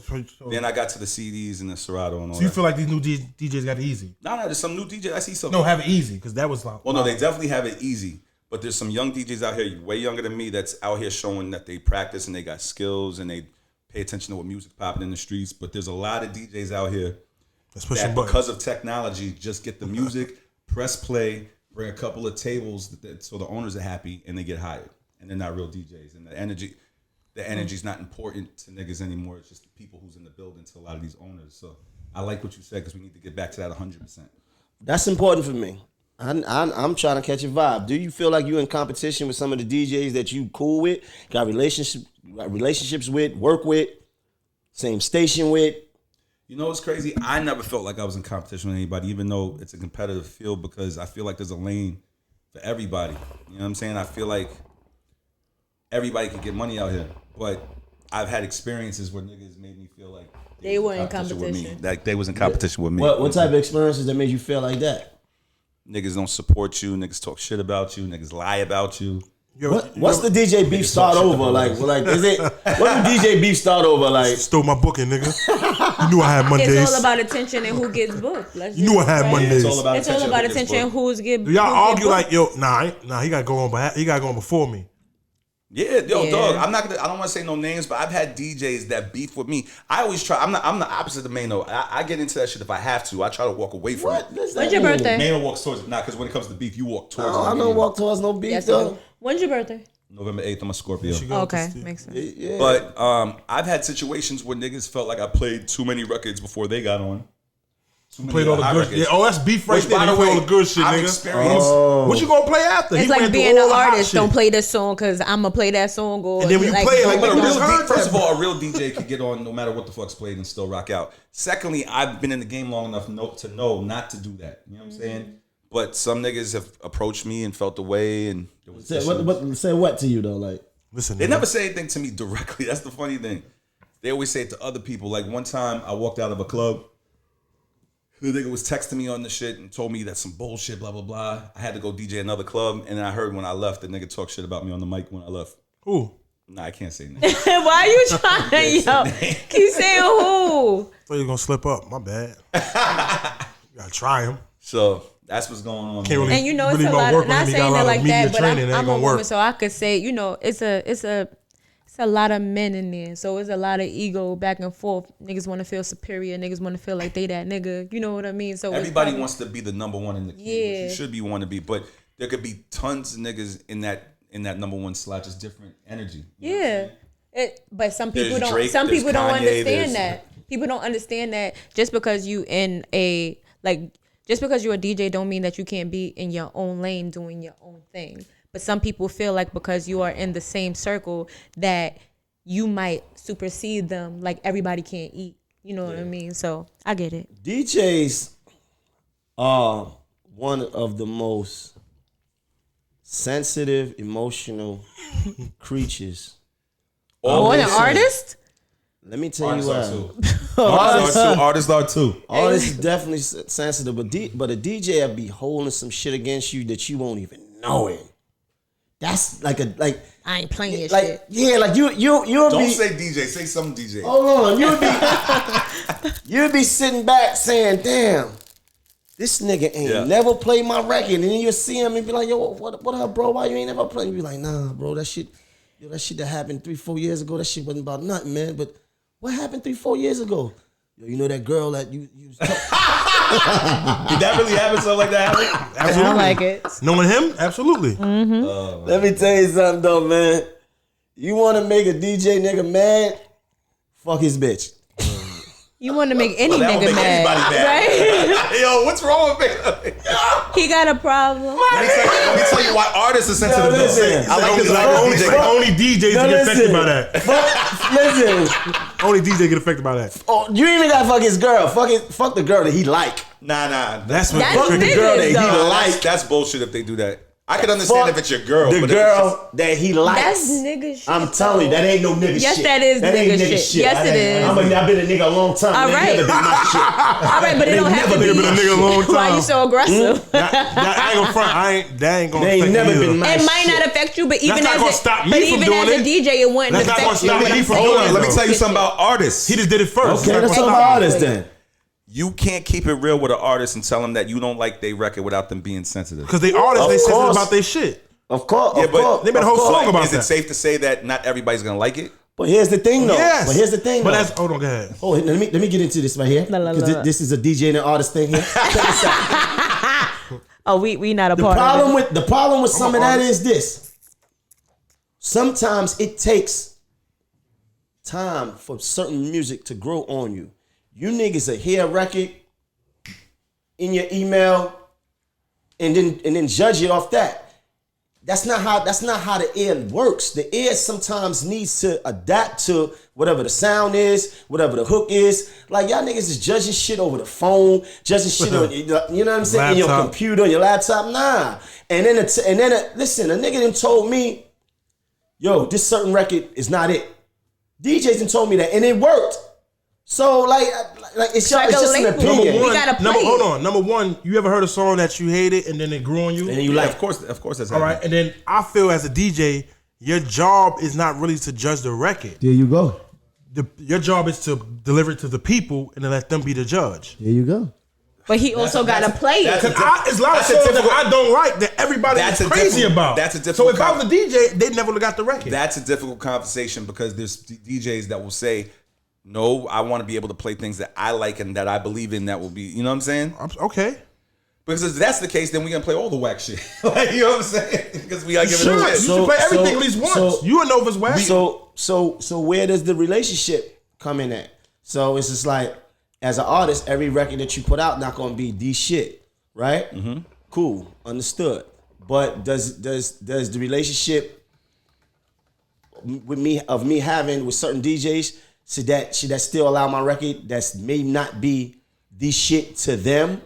Then I got to the CDs and the Serato and all that. So you feel like these new DJs got it easy? No, there's some new DJs. I see some. No, have it easy, because that was like... Well, no, they definitely have it easy. But there's some young DJs out here, way younger than me, that's out here showing that they practice and they got skills and they pay attention to what music popping in the streets. But there's a lot of DJs out here that because of technology, just get the music, press play, bring a couple of tables so the owners are happy and they get hired. And they're not real DJs. And the energy's not important to niggas anymore. It's just the people who's in the building to a lot of these owners. So I like what you said because we need to get back to that 100%. That's important for me. I'm trying to catch a vibe. Do you feel like you're in competition with some of the DJs that you cool with, got relationships with, work with, same station with? You know what's crazy? I never felt like I was in competition with anybody, even though it's a competitive field, because I feel like there's a lane for everybody. You know what I'm saying? I feel like everybody can get money out here. But I've had experiences where niggas made me feel like they were in competition with me. Like they was in competition with me. What type of experiences that made you feel like that? Niggas don't support you. Niggas talk shit about you. Niggas lie about you. What's the DJ beef start over? Like is it? What do DJ beef start over? Like stole my booking, nigga. You knew I had Mondays. It's all about attention and who gets booked. You knew I had Mondays. It's all about attention and who's get. Do y'all argue like, yo, nah, he got to go on, he got to go on before me. Yeah, dog. I don't want to say no names, but I've had DJs that beef with me. I always try. I'm the opposite of Maino. I get into that shit if I have to. I try to walk away from it. When's your birthday? Maino walks towards it. Nah, because when it comes to beef, you walk towards it. I don't walk towards no beef, though. When's your birthday? November 8th. I'm a Scorpio. Okay, makes sense. Yeah. But I've had situations where niggas felt like I played too many records before they got on. Played all the good shit. Yeah, that's beef right there. By the way, all the good shit, I've nigga. experienced. What you gonna play after? It's like being an artist. Don't play this song because I'm gonna play that song. Or and then when you play it, like, first of all, a real DJ could get on no matter what the fuck's played and still rock out. Secondly, I've been in the game long enough to know not to do that. You know what I'm saying? But some niggas have approached me and felt the way, and say what to you though? Like, listen, they never say anything to me directly. That's the funny thing. They always say it to other people. Like one time, I walked out of a club. The nigga was texting me on the shit and told me that's some bullshit, blah, blah, blah. I had to go DJ another club, and then I heard when I left, the nigga talk shit about me on the mic when I left. Who? Nah, I can't say names. Why are you trying to, keep saying who? I thought you were going to slip up. My bad. You got to try him. So that's what's going on. Can't really, and you know, it's a lot, not saying it like that, but I'm a woman, so I could say, you know, it's a lot of men in there, so it's a lot of ego back and forth. Niggas want to feel superior. Niggas want to feel like they that nigga. You know what I mean? So everybody wants to be the number one in the game. Yeah. You should be want to be, but there could be tons of niggas in that number one slot, just different energy. Yeah, but some people don't. Drake, some people don't understand that. People don't understand that just because you in a just because you're a DJ don't mean that you can't be in your own lane doing your own thing. But some people feel like because you are in the same circle that you might supersede them, like everybody can't eat. You know what I mean? So I get it. DJs are one of the most sensitive, emotional creatures. More than artists? Let me tell you what. Artists are too. Artists is definitely sensitive, but a DJ will be holding some shit against you that you won't even know it. That's like I ain't playing your shit. Yeah, like you'll don't be. Don't say DJ. Say some DJ. Hold on, you'll be sitting back saying, "Damn, this nigga ain't never played my record," and then you'll see him and be like, "Yo, what up, bro? Why you ain't never played?" You be like, "Nah, bro, that shit that happened 3-4 years ago. That shit wasn't about nothing, man. But what happened 3-4 years ago? Yo, you know that girl that you Did that really happen? Something like that happen? Absolutely. I like it. Knowing him, absolutely. Let me tell you something though, man. You want to make a DJ nigga mad? Fuck his bitch. You want to make any That nigga would make mad, anybody mad. right? Yo, what's wrong with me? He got a problem. Let me tell you why artists are sensitive. listen. I like this. Only DJs No, get affected listen. by that. Listen. Only DJ get affected by that. Oh, you even gotta fuck his girl. Fuck the girl that he like. Nah. That's what. That's Fuck the niggas, girl that he though. like. That's bullshit if they do that. I can understand Fuck if it's your girl. The but if girl that he likes. That's nigga shit. I'm telling you, that ain't no nigga Yes, shit. that is ain't nigga shit. Yes, it is. I've been a nigga a long time. All They right. never been my shit. All right, but it don't have to Nigga be. been a nigga a long time. Why you so aggressive? That I ain't gonna front. That ain't gonna They ain't affect never me been my It might shit. not affect you, but even not as gonna stop me but from even doing as a it. DJ, it wouldn't That's not affect gonna stop you. me from Hold doing on, it, let me though. tell you something about artists. He just did it first. Okay, let's talk about artists then. You can't keep it real with an artist and tell them that you don't like their record without them being sensitive. Because they artists, Of they sensitive course. about their shit. Of course, Yeah, of but course. they made a whole of course. song about Is it that. safe to say that not everybody's gonna like it? But here's the thing, though. Yes. But here's the thing, But though. that's hold on, go ahead. Oh, let me get into this right here. Because this is a DJ and an artist thing here. Check this out. Oh, we not a The part problem of it. with some of that artist. is this. Sometimes it takes time for certain music to grow on you. You niggas will hear a record in your email and then judge it off that. That's not how the ear works. The ear sometimes needs to adapt to whatever the sound is, whatever the hook is. Like y'all niggas is judging shit over the phone, judging shit on you know what I'm saying, in your Laptop. computer, your laptop. Nah. And then listen, a nigga done told me, yo, this certain record is not it. DJs done told me that, and it worked. So like it's like just a an label. opinion. You gotta play it. Hold on. Number one, you ever heard a song that you hated and then it grew on you? And you Yeah, like, of course that's All right, and then I feel as a DJ, your job is not really to judge the record. there you go. Your job is to deliver it to the people and then let them be the judge. There you go. But he also got to play it. Because it's a lot of That's a songs that difficult- I don't like that everybody That's is a crazy difficult- about. that's a So difficult if I was a DJ, they never would have got the record. That's a difficult conversation because there's DJs that will say, no, I want to be able to play things that I like and that I believe in that will be, you know what I'm saying? Okay. Because if that's the case, then we're going to play all the whack shit. Like, you know what I'm saying? Because we got to give Sure, it a you shit. should play everything at least once. You and Nova's whack. So where does the relationship come in at? So it's just like, as an artist, every record that you put out not gonna be the shit, right? Mm-hmm. Cool, understood. But does the relationship with me having with certain DJs should that still allow my record that's may not be the shit to them?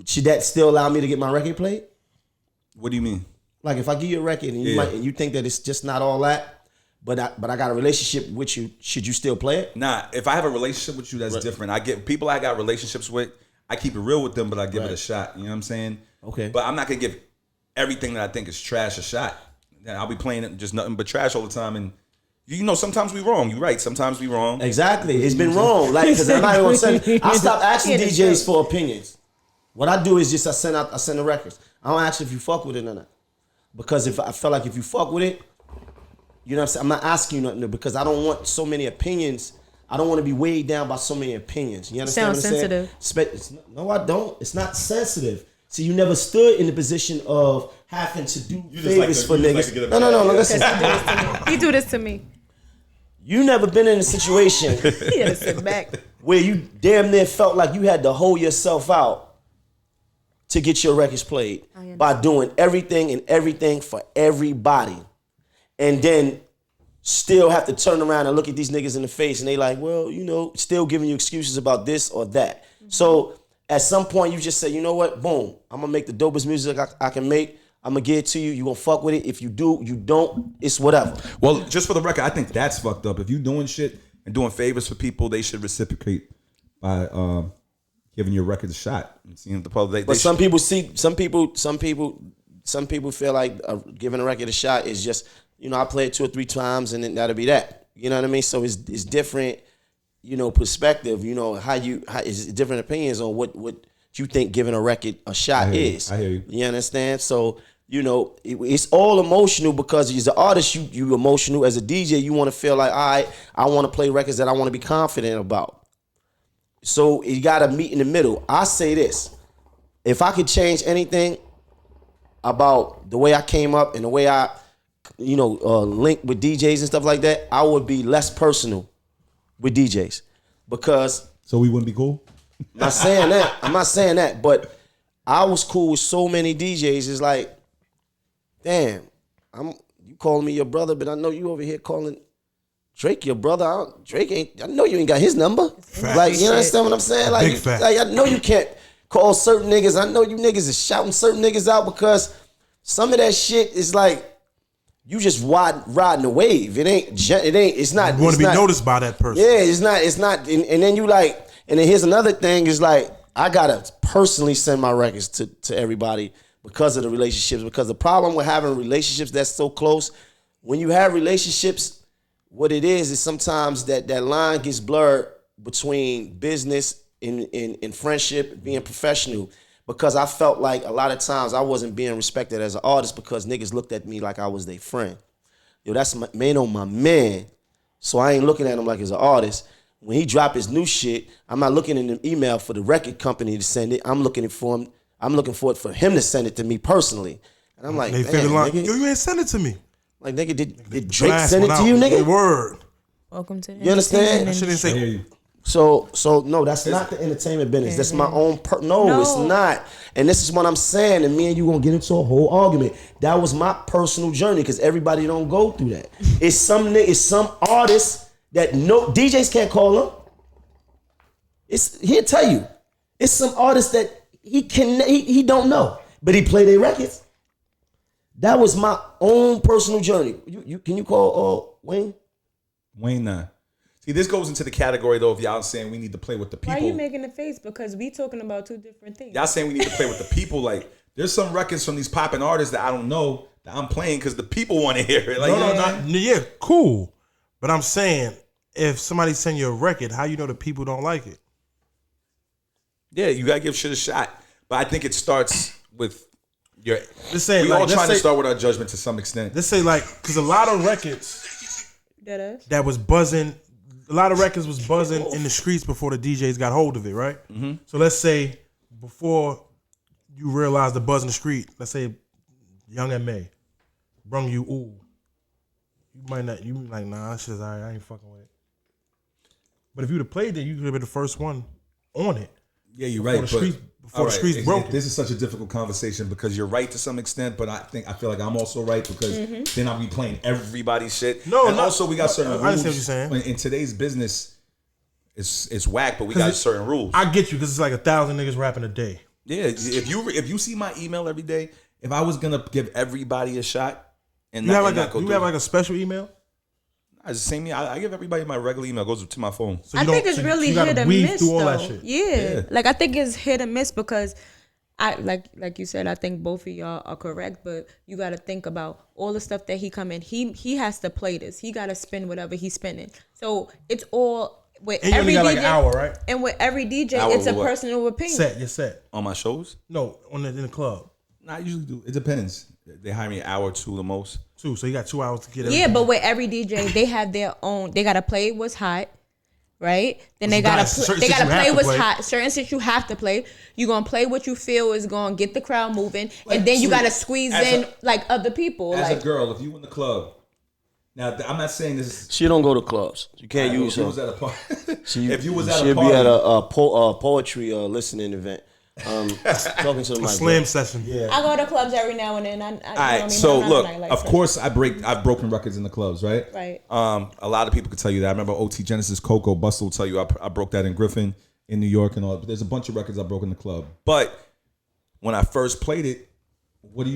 Should that still allow me to get my record played? What do you mean? Like if I give you a record and you think that it's just not all that, but I got a relationship with you, should you still play it? Nah, if I have a relationship with you, that's different. I get people I got relationships with, I keep it real with them, but I give it a shot. You know what I'm saying? Okay. But I'm not going to give everything that I think is trash a shot. Then I'll be playing it just nothing but trash all the time. And, you know, sometimes we wrong. You're right. Sometimes we wrong. Exactly. It's been wrong. Like, because I'm not even saying, I stopped asking Yeah, that's DJs true. for opinions. What I do is just I send the records. I don't ask if you fuck with it or not. Because if I feel like if you fuck with it, you know what I'm saying? I'm not asking you nothing because I don't want so many opinions. I don't want to be weighed down by so many opinions. You understand Sounds what I'm saying? No, I don't. It's not sensitive. See, you never stood in the position of having to do favors for niggas. No. Listen. He do this to me. You never been in a situation He had to sit back. where you damn near felt like you had to hold yourself out to get your records played by doing everything for everybody. And then still have to turn around and look at these niggas in the face and they like, well, you know, still giving you excuses about this or that. Mm-hmm. So at some point you just say, you know what, boom, I'm gonna make the dopest music I can make. I'm gonna give it to you. You gonna fuck with it. If you do, you don't, it's whatever. Well, just for the record, I think that's fucked up. If you doing shit and doing favors for people, they should reciprocate by giving your record a shot and seeing the public. But some people feel like giving a record a shot is just, you know, I play it 2 or 3 times and then that'll be that. You know what I mean? So it's different, you know, perspective. You know how it's different opinions on what you think giving a record a shot is. I hear you. You understand? So you know it's all emotional because as an artist you emotional. As a DJ you want to feel like, all right, I want to play records that I want to be confident about. So you got to meet in the middle. I say this: if I could change anything about the way I came up and the way I link with DJs and stuff like that, I would be less personal with DJs because. So we wouldn't be cool? I'm not saying that. But I was cool with so many DJs. It's like, damn, you calling me your brother, but I know you over here calling Drake your brother. I know you ain't got his number. Facts. Like, you understand what I'm saying? Like, Big fact. I know you can't call certain niggas. I know you niggas is shouting certain niggas out because some of that shit is like, you just riding the wave. It's not. You want to be noticed by that person. Yeah, it's not. And then you like, and then here's another thing is like, I gotta personally send my records to everybody because of the relationships. Because the problem with having relationships that's so close, when you have relationships, what it is sometimes that line gets blurred between business and friendship, being professional. Because I felt like a lot of times I wasn't being respected as an artist because niggas looked at me like I was their friend. Yo, that's Maino, my man. So I ain't looking at him like he's an artist. When he drop his new shit, I'm not looking in the email for the record company to send it. I'm looking for it for him to send it to me personally. And I'm like, They damn, feel like, nigga. yo, you ain't send it to me. Like, nigga, did Drake send it to you, nigga? Word. Welcome to the You understand? That shit didn't say. So no, that's not the entertainment business. That's my own No, it's not. And this is what I'm saying. And me and you gonna get into a whole argument. That was my personal journey because everybody don't go through that. It's some artists that DJs can't call them. He'll tell you. It's some artists that he don't know, but he play their records. That was my own personal journey. Can you call Wayne? Wayne, nah. See, this goes into the category though of y'all saying we need to play with the people. Why are you making a face? Because we talking about two different things. Y'all saying we need to play with the people. Like, there's some records from these popping artists that I don't know that I'm playing because the people want to hear it. Like, Yeah, cool. But I'm saying, if somebody send you a record, how you know the people don't like it? Yeah, you gotta give shit a shot. But I think it starts with your. We all trying to start with our judgment to some extent. Let's say because a lot of records that was buzzing. A lot of records was buzzing in the streets before the DJs got hold of it, right? Mm-hmm. So let's say before you realize the buzz in the street, let's say Young M.A. brung you, ooh. You might not, you like, nah, that shit's all right, I ain't fucking with it. But if you'd have played it, you could have been the first one on it. Yeah, you're right. Before the streets broke. This is such a difficult conversation because you're right to some extent, but I feel like I'm also right because then I'll be playing everybody's shit. Also we got certain rules. I understand what you're saying. In today's business, it's whack, but we got certain rules. I get you because it's like 1,000 niggas rapping a day. Yeah, if you see my email every day, if I was gonna give everybody a shot, and you have like a special email. I just same me. I give everybody my regular email. It goes to my phone. So I think it's really hit or miss though. Yeah, like I think it's hit or miss because I like you said. I think both of y'all are correct, but you got to think about all the stuff that he come in. He has to play this. He got to spend whatever he's spending. So it's all with and every you only DJ. Got like an hour, right? And with every DJ, it's a personal opinion. You're set on my shows. No, in the club. Nah, I usually do. It depends. They hire me an hour or two the most. So you got 2 hours to get it. Yeah, but with every DJ, they have their own. They gotta play what's hot, right? Then they gotta play what's hot. Certain shit you have to play. You gonna play what you feel is gonna get the crowd moving, and then you gotta squeeze in like other people. As like a girl, if you in the club, now I'm not saying this. She don't go to clubs. You can't use her. If you was at a party, she'll be at a poetry listening event. Talking to the mic. Slam session. Yeah. I go to clubs every now and then. All right. So look, of course, I've broken records in the clubs, right? Right. A lot of people could tell you that. I remember OT Genesis, Coco, Bustle will tell you I broke that in Griffin, in New York, and all. But there's a bunch of records I broke in the club. But when I first played it, what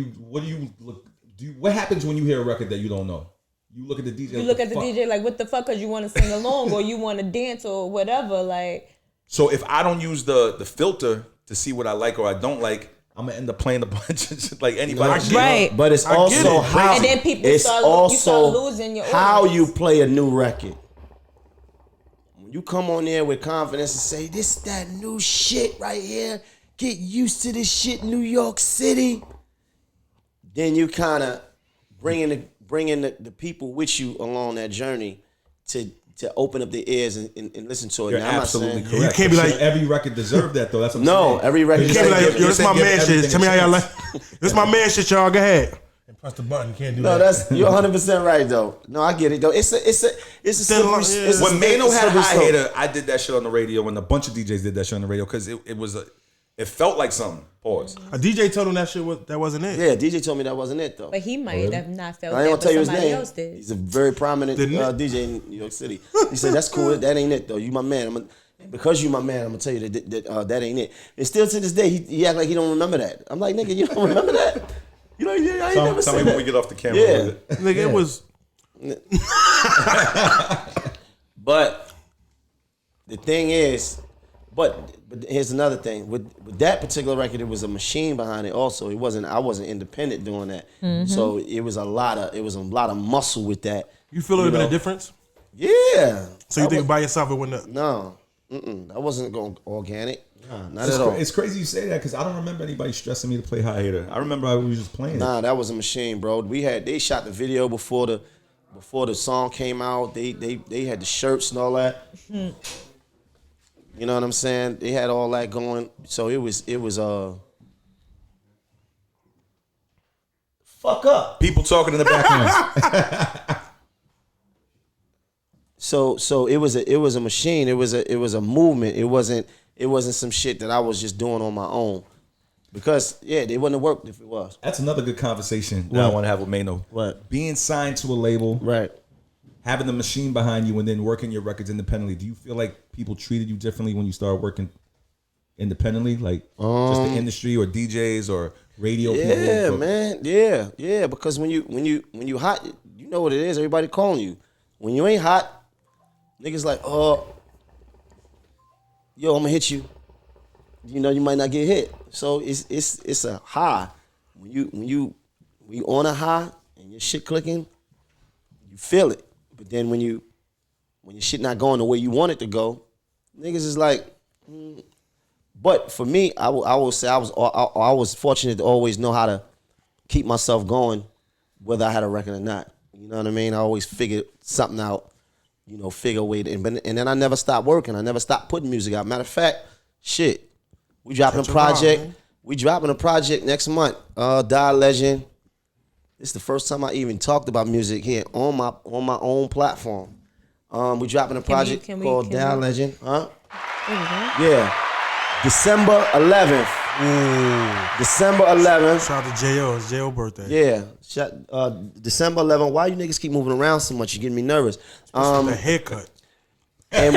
happens when you hear a record that you don't know? You look at the DJ. You look at the DJ like, what the fuck? Because you want to sing along or you want to dance or whatever. Like. So if I don't use the filter to see what I like or I don't like, I'm gonna end up playing a bunch of like anybody. Right. But it's also how and then you start losing your how audience. you play a new record. When you come on there with confidence and say, this that new shit right here, get used to this shit, New York City. Then you kind of bringing the people with you along that journey to open up their ears and listen to it. You're now, absolutely correct. You can't be like every record deserved that though. That's what I'm saying. Every record. You can't be like, yo, this my man shit. Tell me how y'all like. This my man shit, y'all. Go ahead. Press the button. You can't do No, that. you're 100% right though. No, I get it though. It's a slippery. It's a When Maino had slippery High slope. Hater, I did that shit on the radio. When a bunch of DJs did that shit on the radio, because it felt like something. Pause. A DJ told him that wasn't it. Yeah, DJ told me that wasn't it though. But he might have not felt I ain't that, gonna but tell you his somebody name. else did. He's a very prominent DJ in New York City. He said, "That's cool. That ain't it though. You my man. Because you my man, I'm gonna tell you that ain't it." And still to this day, he act like he don't remember that. I'm like, nigga, you don't remember that? You know, I ain't never said Tell me that. when we get off the camera. Yeah. Nigga, it was. But the thing is, but here's another thing. With that particular record, it was a machine behind it. Also, I wasn't independent doing that. Mm-hmm. So it was a lot of muscle with that. You feel it would have been a difference? Yeah. So you think by yourself it wouldn't have? No. I wasn't going organic. Not at all. It's crazy you say that because I don't remember anybody stressing me to play High Hater. I remember I was just playing. Nah, that was a machine, bro. They shot the video before the song came out. They had the shirts and all that. You know what I'm saying? They had all that going. So it was fuck up. People talking in the background. So it was a machine. It was a movement. It wasn't some shit that I was just doing on my own. Because they wouldn't have worked if it was. That's another good conversation that I want to have with Maino. What? Being signed to a label, Right. having the machine behind you, and then working your records independently. Do you feel like people treated you differently when you started working independently, like just the industry or DJs or radio people? Yeah, man. Yeah. Because when you hot, you know what it is. Everybody calling you. When you ain't hot, niggas like, oh, yo, I'm gonna hit you. You know, you might not get hit. So it's a high. When you on a high and your shit clicking, you feel it. But then when your shit not going the way you want it to go, niggas is like. But for me, I will say I was fortunate to always know how to keep myself going, whether I had a record or not. You know what I mean? I always figured something out. You know, figure a way to, and then I never stopped working. I never stopped putting music out. Matter of fact, shit, we dropping a project. We dropping a project next month. Die Legend. It's the first time I even talked about music here on my own platform. We dropping a project called Die Legend. Huh? Mm-hmm. Yeah. December 11th. Ooh. December 11th. Shout out to J.O. It's J.O. birthday. Yeah. December 11th. Why you niggas keep moving around so much? You're getting me nervous. The haircut. And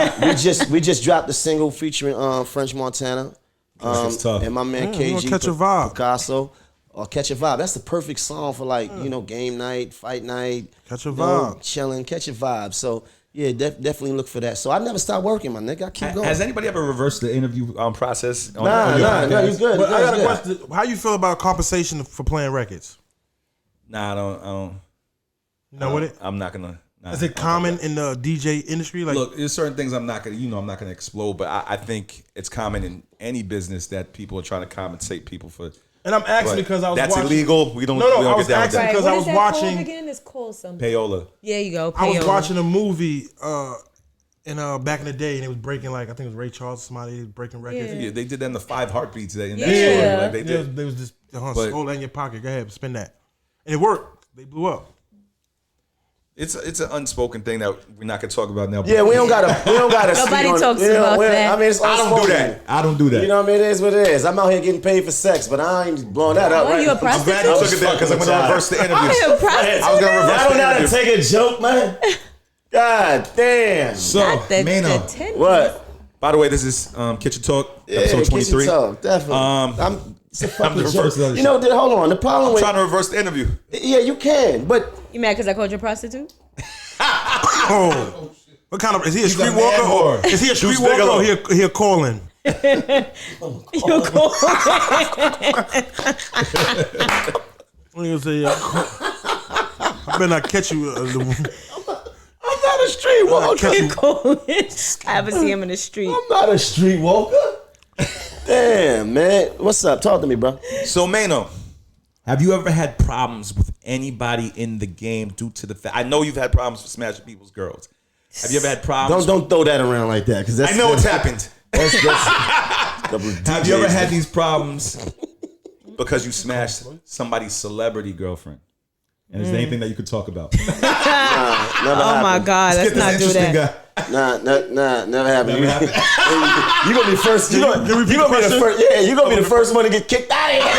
we just dropped the single featuring French Montana. And my man KG Catch a Vibe. Picasso. Or Catch a Vibe. That's the perfect song for game night, fight night. Catch a vibe. Chilling, catch a vibe. So yeah, definitely look for that. So I never stop working, my nigga. I keep going. Has anybody ever reversed the interview process? Nah, you good. But I got a question. How you feel about compensation for playing records? Nah, I don't. You know what it? I'm not gonna. Nah, Is it common in the DJ industry? Like, look, there's certain things I'm not gonna explode, but I think it's common in any business that people are trying to compensate people for. And I'm asking because I was that's watching. illegal. We don't. No, we don't I was get down asking with that. because I was watching. Again, it's called something. Payola. Yeah, you go. Payola. I was watching a movie back in the day, and it was breaking I think it was Ray Charles. Somebody was breaking records. Yeah, they did that in the 5 Heartbeats. In that Yeah. story. Like they did. There was just hold that in your pocket. Go ahead, spin that, and it worked. They blew up. It's an unspoken thing that we're not gonna talk about now. Yeah, we don't gotta. Nobody talks about that. I mean, it's I don't do that. I don't do that. You know what I mean? It is what it is. I'm out here getting paid for sex, but I ain't blowing that up. Are you a prostitute? I'm glad you took it there because I'm gonna reverse the interview. Are you a prostitute? I was gonna reverse I don't the know how to interview. take a joke, man. God damn. So, Maino. What? By the way, this is Kitchen Talk, episode 23. Kitchen Talk, definitely. It's a fucking the joke. first other You know, hold on. The problem with trying to reverse the interview. yeah, you can, but You mad because I called you a prostitute? Oh, what kind of is he a street a walker man or whore. is he a street Deuce walker Bigelow. or he a calling? You cool? What are you gonna say? I better not catch you. I'm not a street walker. You cool? I ever see him in the street. I'm not a street walker. Damn, man. What's up? Talk to me, bro. So, Maino, have you ever had problems with anybody in the game due to the fact? I know you've had problems with smashing people's girls. Have you ever had problems? Don't throw that around like that, because I know it's happened. Have Have you ever had these problems because you smashed somebody's celebrity girlfriend? And is there anything that you could talk about? Never Oh my God, let's not do that. Never happened. You gonna be first. You gonna be the first. Yeah, you gonna be the first one to get kicked out of here.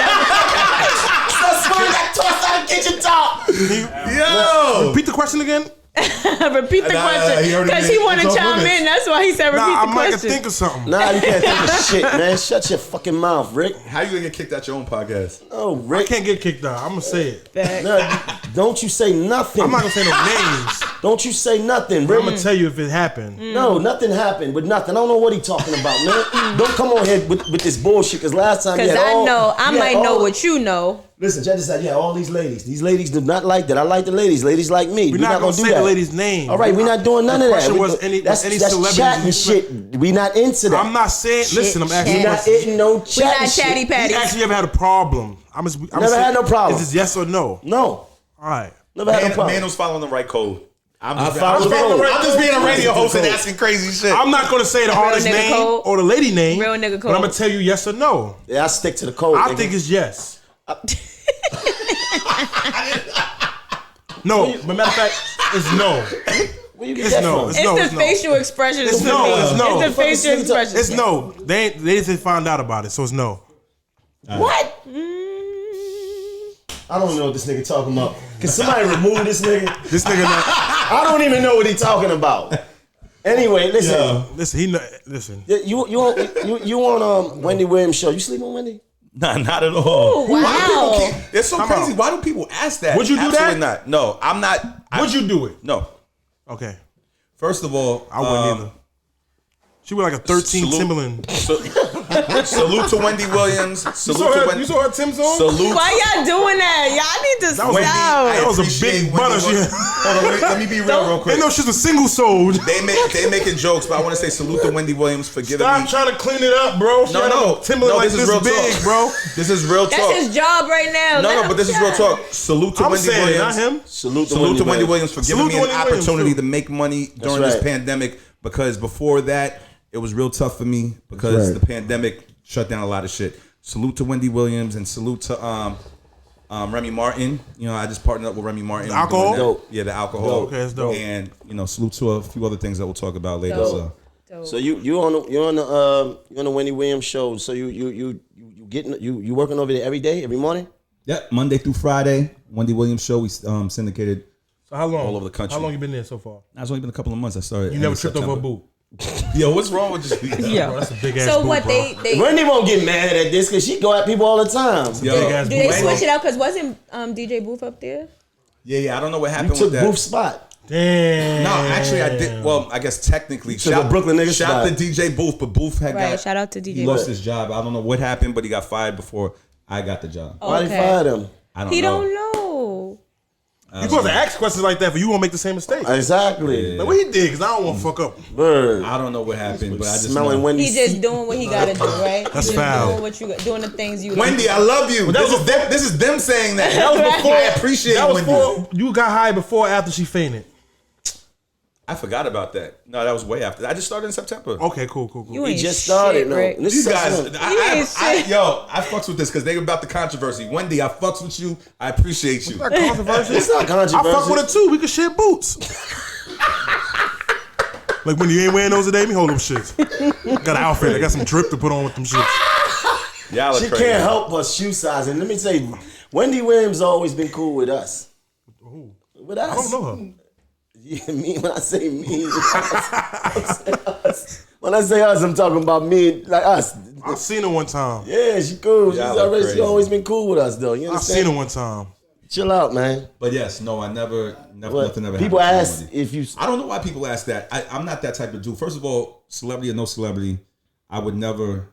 SussOne got tossed out of the kitchen top. Yo, repeat the question again. Repeat the question because he want to chime in. That's why he said repeat the question. I might have think of something. Nah, you can't think of shit, man. Shut your fucking mouth, Rick. How you gonna get kicked out your own podcast? Oh, I Rick. can't get kicked out. I'm gonna say it. No, don't you say nothing. I'm not gonna say no names. Don't you say nothing, Rick. I'm gonna tell you if it happened. No, nothing happened with nothing. I don't know what he talking about, man. Don't come on here with this bullshit. Because last time, Because I might know what you know. Listen, check this out. Yeah, all these ladies. These ladies do not like that. I like the ladies. Ladies like me. We're not gonna do say that. the lady's name. All right, we're not doing none of that. The question was any that's celebrities. chatting shit. We not into that. I'm not saying. Listen, I'm asking. We not into no chatting We're not chatty shit. patty. You actually ever had a problem? I'm Never had no problem. Is this yes or no? No. All right. Never had no problem. Maino's following the right code. I'm I follow the code. I'm just being a radio host and asking crazy shit. I'm not gonna say the artist nigga name code. or the lady name. Real nigga But code. I'm gonna tell you yes or no. Yeah, I stick to the code. I nigga. think it's yes. No, but matter of fact, it's no. Where you get It's that no. from? It's It's no. the It's no. facial expressions. It's for no, me. it's no. It's the facial expressions. It's no. They just found out about it, so it's no. What? I don't know what this nigga talking about. Can somebody remove this nigga? This nigga not. I don't even know what he talking about. Anyway, listen. Listen, he listen. You on Wendy Williams show? You sleep on Wendy? Nah, not at all. Wow. It's so Come crazy. on. Why do people ask that? Would you do Absolutely that? not. No, I'm not. Would you do it? No. Okay. First of all, I wouldn't either. She was like a 13 salute- Timberland. Salute to Wendy Williams. You Salute saw to her, Wendy. you saw her Tim's on? Salute. Why y'all doing that? Y'all need to That was, stop. that was a appreciate big Wendy butter. She Williams. Hold on, let me be real quick. Ain't no she's a single sold. They making jokes, but I want to say salute to Wendy Williams for giving Stop me. trying to clean it up, bro. She had No, a Timberland like this is this real big, talk, bro. This is real talk. That's his job right now. No, but this is real talk. Salute to I'm Wendy saying it, not Williams. him. Salute Salute to Wendy Williams for giving Salute me to an Wendy Williams, opportunity too. to make money during this right. pandemic, because before that, it was real tough for me because right. the pandemic shut down a lot of shit. Salute to Wendy Williams and salute to Remy Martin. You know, I just partnered up with Remy Martin. The alcohol? Doing that. Dope. Yeah, the alcohol. Dope. Okay, that's dope. And you know, salute to a few other things that we'll talk about later. Dope. So you on the Wendy Williams show. So you working over there every day, every morning? Yeah, Monday through Friday, Wendy Williams show. We syndicated. So how long? All over the country. How long you been there so far? It's only been a couple of months. I started. You never tripped over a boot. Yo, what's wrong with you? Yeah. Bro, that's a big ass So boot, what bro. they Wendy won't get mad at this because she go at people all the time. Yo, Big ass do boot. they Wendy- switch it out? Because wasn't DJ Booth up there? Yeah. I don't know what You happened took with that. Booth's spot. Damn. No, actually, I did. Well, I guess technically, took a Brooklyn nigga shout spot. to DJ Booth, but Booth had Right. got. Shout out to DJ He lost Booth. his job. I don't know what happened, but he got fired before I got the job. Why they Okay. fired him? I don't He know. don't know. You supposed to ask questions like that, but you won't make the same mistake. Exactly. Like, what he did? Because I don't want to fuck up. Bird. I don't know what happened, but I just Smelling know. Wendy's He just feet. doing what he gotta do, right? That's He just foul. Doing what you doing the things you. Wendy, I love you. This is them saying that. That was before. I appreciate That was Wendy. before you got hired. Before or after she fainted. I forgot about that. No, that was way after. I just started in September. Okay, cool. You He ain't just started. shit, No. Rick. This These is guys, SussOne. I fucks with this because they about the controversy. Wendy, I fucks with you. I appreciate you. It's not controversial. It's not I controversial. fuck with her too. We could share boots. Like when you ain't wearing those today, me hold them shits. Got an outfit. I got some drip to put on with them shits. Y'all are She crazy. can't help her shoe size. And let me tell you, Wendy Williams always been cool with us. With us. I don't know her. Yeah, me. When I say me, when I say us, I'm talking about me, like us. I seen her one time. Yeah, she cool. She's Y'all are already, she crazy. always been cool with us, though. You I understand? seen her one time. Chill out, man. But yes, no, I never What? nothing ever People happened to ask Wendy. if you. I don't know why people ask that. I'm not that type of dude. First of all, celebrity or no celebrity, I would never.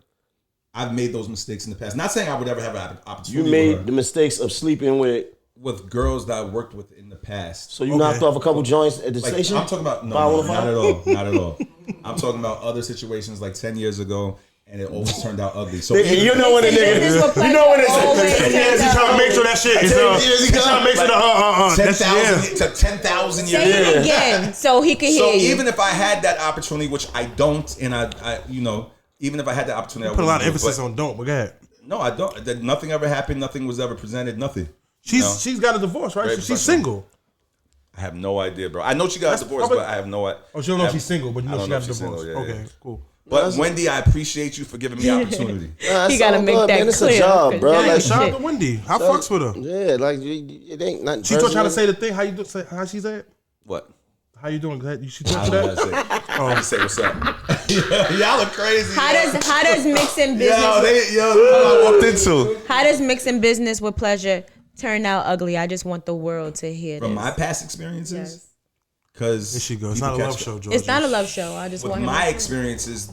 I've made those mistakes in the past. Not saying I would ever have an opportunity You made the mistakes of sleeping with girls that I worked with in the past. So you knocked off a couple joints at the Like, station? I'm talking about no, not at all, not at all. I'm talking about other situations like 10 years ago, and it always turned out ugly. So You know when a nigga, you know when it's Always 10 years, He trying to make sure that shit is years he trying to make sure that 10,000 to 10,000 years. Say it again so he can So hear you. even if I had that opportunity, which I don't, and I you know, even if I had that opportunity, I Put a lot of wouldn't do it, emphasis on don't. But go ahead. but no, I don't. Nothing ever happened. Nothing was ever presented. Nothing. She's got a divorce, right? She's single. I have no idea, bro. I know she got a divorce, but I have no idea. Oh, she don't know if she's single, but you know she got a divorce. Single, yeah, okay, cool. But Wendy, I appreciate you for giving me opportunity. He gotta make that man. It's clear. a job, bro. Like, shout out to Wendy. I fucks with her. Yeah, like it ain't nothing. She still trying to say the thing. How you do? Say how she said? What? How you doing? She I talk to don't know that? what I say what's up. Y'all are crazy. How does mixing business? I walked into. How does mixing business with pleasure turn out ugly? I just want the world to hear From this. my past experiences. Yes. Because There she goes. It's not a love show, Georgie. It's not a love show. I just with want him my to- experiences,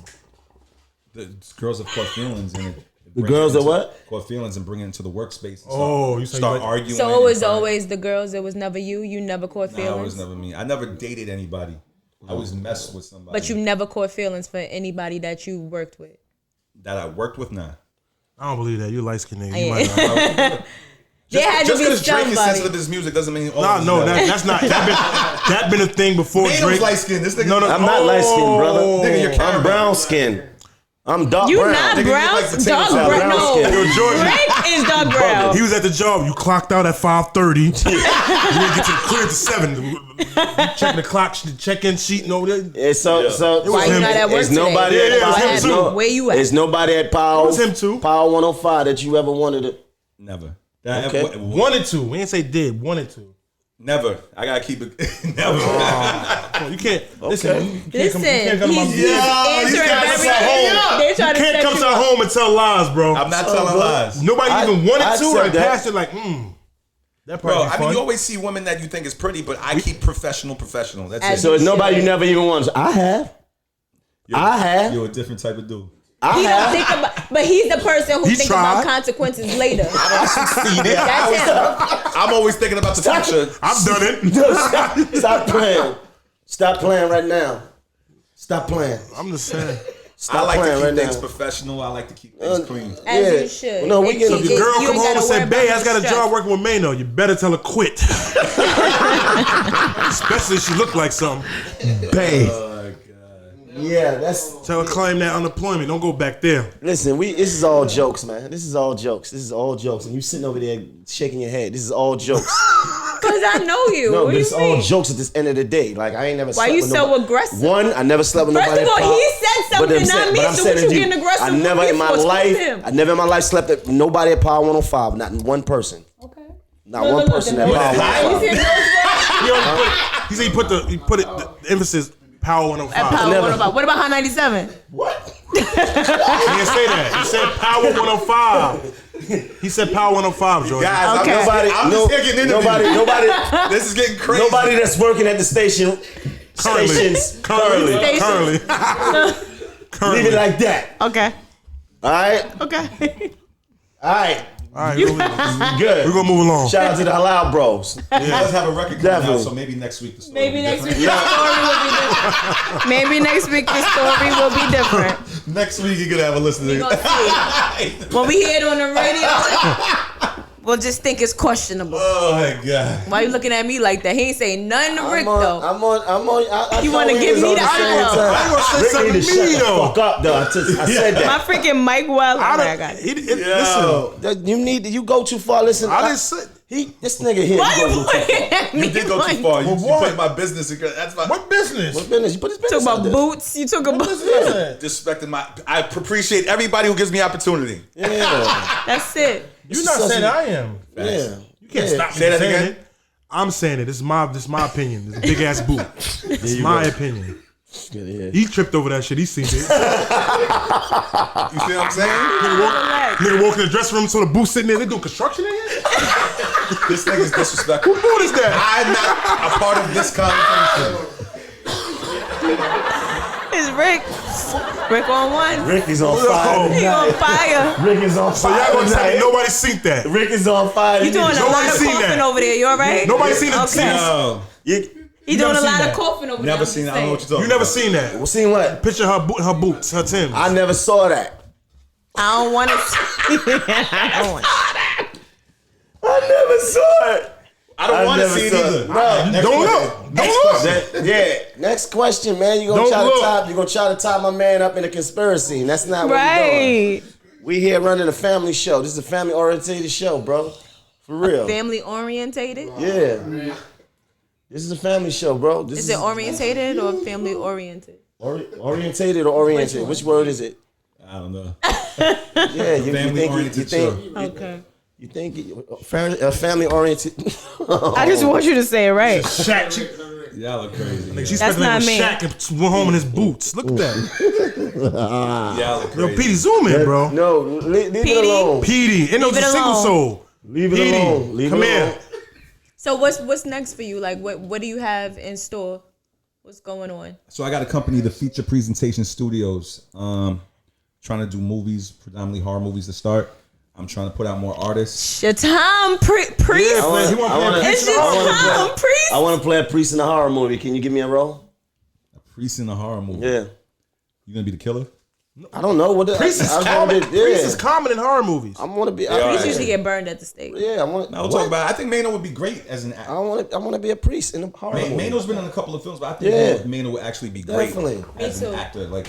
the girls have caught feelings in it. The girls are what? Caught feelings and bring it into the workspace. Oh, you start like, arguing. So it was always the girls. It was never you. You never caught feelings. No, it was never me. I never dated anybody. I was messed with somebody. But you never caught feelings for anybody that you worked with. That I worked with, nah. I don't believe that. You light skinned nigga. Yeah. You might not. There had to Just be because Drake is somebody. sensitive to his music doesn't mean No, that's not. That been a thing before Maino's Drake. light skin. This nigga. No, I'm not light skinned, brother. Nigga, you're I'm caramel. brown skinned. I'm dark You brown. not Nigga, you brown? like potato Dark salad. brown? Brown No. skin. Yo, Georgie. Drake is dark brown. He was at the job. You clocked out at 5:30. You didn't get to the crib to 7. You checking the clock, the check-in sheet, and all that. So Why you not at work There's today? nobody Yeah, at it was Power. him There's too. no- Where you at? There's nobody at Power. It was him too. Power 105 that you ever wanted to. Never. Okay. Wanted to. We didn't say did. Wanted to. Never. I gotta keep it. Never. Oh, you can't. Listen. You can't Listen, come to my he's answering these guys very. are home. They're trying to Can't set come you to our up. home and tell lies, bro. I'm not telling lies. Nobody even I wanted to. said Or that. passed it like, that Bro, probably I fun. mean, you always see women that you think is pretty, but I keep professional. That's As it. So it's nobody you never even wanted. I have. You're a different type of dude. He don't think about, but he's the person who He thinks tried. about consequences later. See, That's him. I'm always thinking about the future. I've done it. Stop playing. Stop playing right now. Stop playing. I'm just saying. Stop I like to playing keep right things now. professional. I like to keep things clean. As you should. No, we It get- So keeps- if your girl you come ain't home gotta and say, worry babe, about I just got a stress. job working with Maino, you better tell her quit. Especially if she look like something. Babe. Yeah, that's. Tell her claim that unemployment. Don't go back there. Listen, this is all jokes, man. This is all jokes. This is all jokes. And you sitting over there shaking your head. This is all jokes. Cause I know you. No, What but do it's you all mean? jokes at this end of the day. Like I ain't never. Why slept you with so nobody. aggressive? One, I never slept with First nobody. of all, at Power. he said But something, I'm not saying- me. but I'm So saying what you to getting aggressive? I never with? in my What's wrong life. with him? I never in my life slept with nobody at Power 105. Not one person. Okay. Not one person at then Power no- 105. You said no- He said he put the emphasis Power 105. At Power never- 105. What about Hot 97? What? He didn't say that. He said Power 105. He said Power 105, George. Guys, Okay. I'm just here getting interviewed. Nobody. This is getting crazy. Nobody that's working at the station. Currently. Currently. Leave it like that. Okay. All right. Okay. All right. All right, we're Good. going to move along. Shout out to the Halal Bros. He does have a record coming out, Definitely. so maybe next week the story Maybe will be next week different. the story will be different. Maybe next week the story will be different. Next week you're gonna have a listen to We gonna see. When we hear it on the radio, we'll just think it's questionable. Oh my god. Why you looking at me like that? He ain't saying nothing to Rick though. You wanna give me the outro? I was gonna say something to me, though. Fuck up, though. I said My that. freaking Mike Well. I got it. Listen, You go too far. Listen, I didn't say. this nigga here. Why you you go too far. looking at me? You did go like- too far. You what? put my business. That's my What business? What business? You put his business Talk out about there. boots. You talk about. disrespecting my. I appreciate everybody who gives me opportunity. Yeah. That's it. You're not saying I am. Yeah. You can't stop me Say that from saying again. it. I'm saying it. This is my opinion. It's a big ass boot. It's my opinion. Yeah. He tripped over that shit. He seen it. You see what I'm saying? Nigga walk in the dressing room, so the boot sitting there. They doing construction in here? This nigga's disrespectful. Who boot is that? I'm not a part of this conversation. It's Rick. Rick on one. Rick is on fire. He on fire. Rick is on So fire. y'all gonna tell me tonight. nobody seen that? Rick is on fire. You doing a Nobody lot of seen coughing that. over there. You all right? Nobody seen the Okay. No, He never doing a seen lot that. of coughing over there. never seen. I don't know what you're talking. You never about. seen that. Well, seen what? Picture her boots, her Timbs. I never saw that. I don't want to. I don't want. I never saw it. I don't want to never see it saw either. it. No. Next Don't question. look. Don't look. Yeah. Next question, man. You gonna Don't try look. to tie? You gonna try to tie my man up in a conspiracy? And that's not what we're doing. Right. We here running a family show. This is a family oriented show, bro. For real. Family orientated? Yeah. This is a family show, bro. Is it orientated or family oriented? Orientated or oriented? Which word is it? I don't know. Yeah, you Family think oriented you think show. Okay. you think family oriented. I just want you to say it right. Shaq. Y'all look crazy. She That's spent the name not with me. Shaq and went home in his boots. Look at that. Y'all look Yo, crazy. Petey, zoom in, bro. No, leave it Petey? alone. Petey, and it was Leave a it single alone. soul. Leave it Petey, alone. Leave come it here. alone. So what's next for you? Like what do you have in store? What's going on? So I got a company, the Feature Presentation Studios. Trying to do movies, predominantly horror movies to start. I'm trying to put out more artists. Your time, priest. Yeah, man, he want to play a It's priest. your time, priest. I want to play a priest in a horror movie. Can you give me a role? A priest in a horror movie. Yeah. You gonna be the killer? I don't know what the Priest is I common. wanna be- Priest is common in horror movies. I want to be. Priests usually get burned at the stake. Yeah, I want. No, we'll talk about it. I think Maino would be great as an actor. I want to be a priest in a horror movie. Maino's been on a couple of films, but I think Yeah. Maino would actually be great Definitely. as Me an too. actor. Like,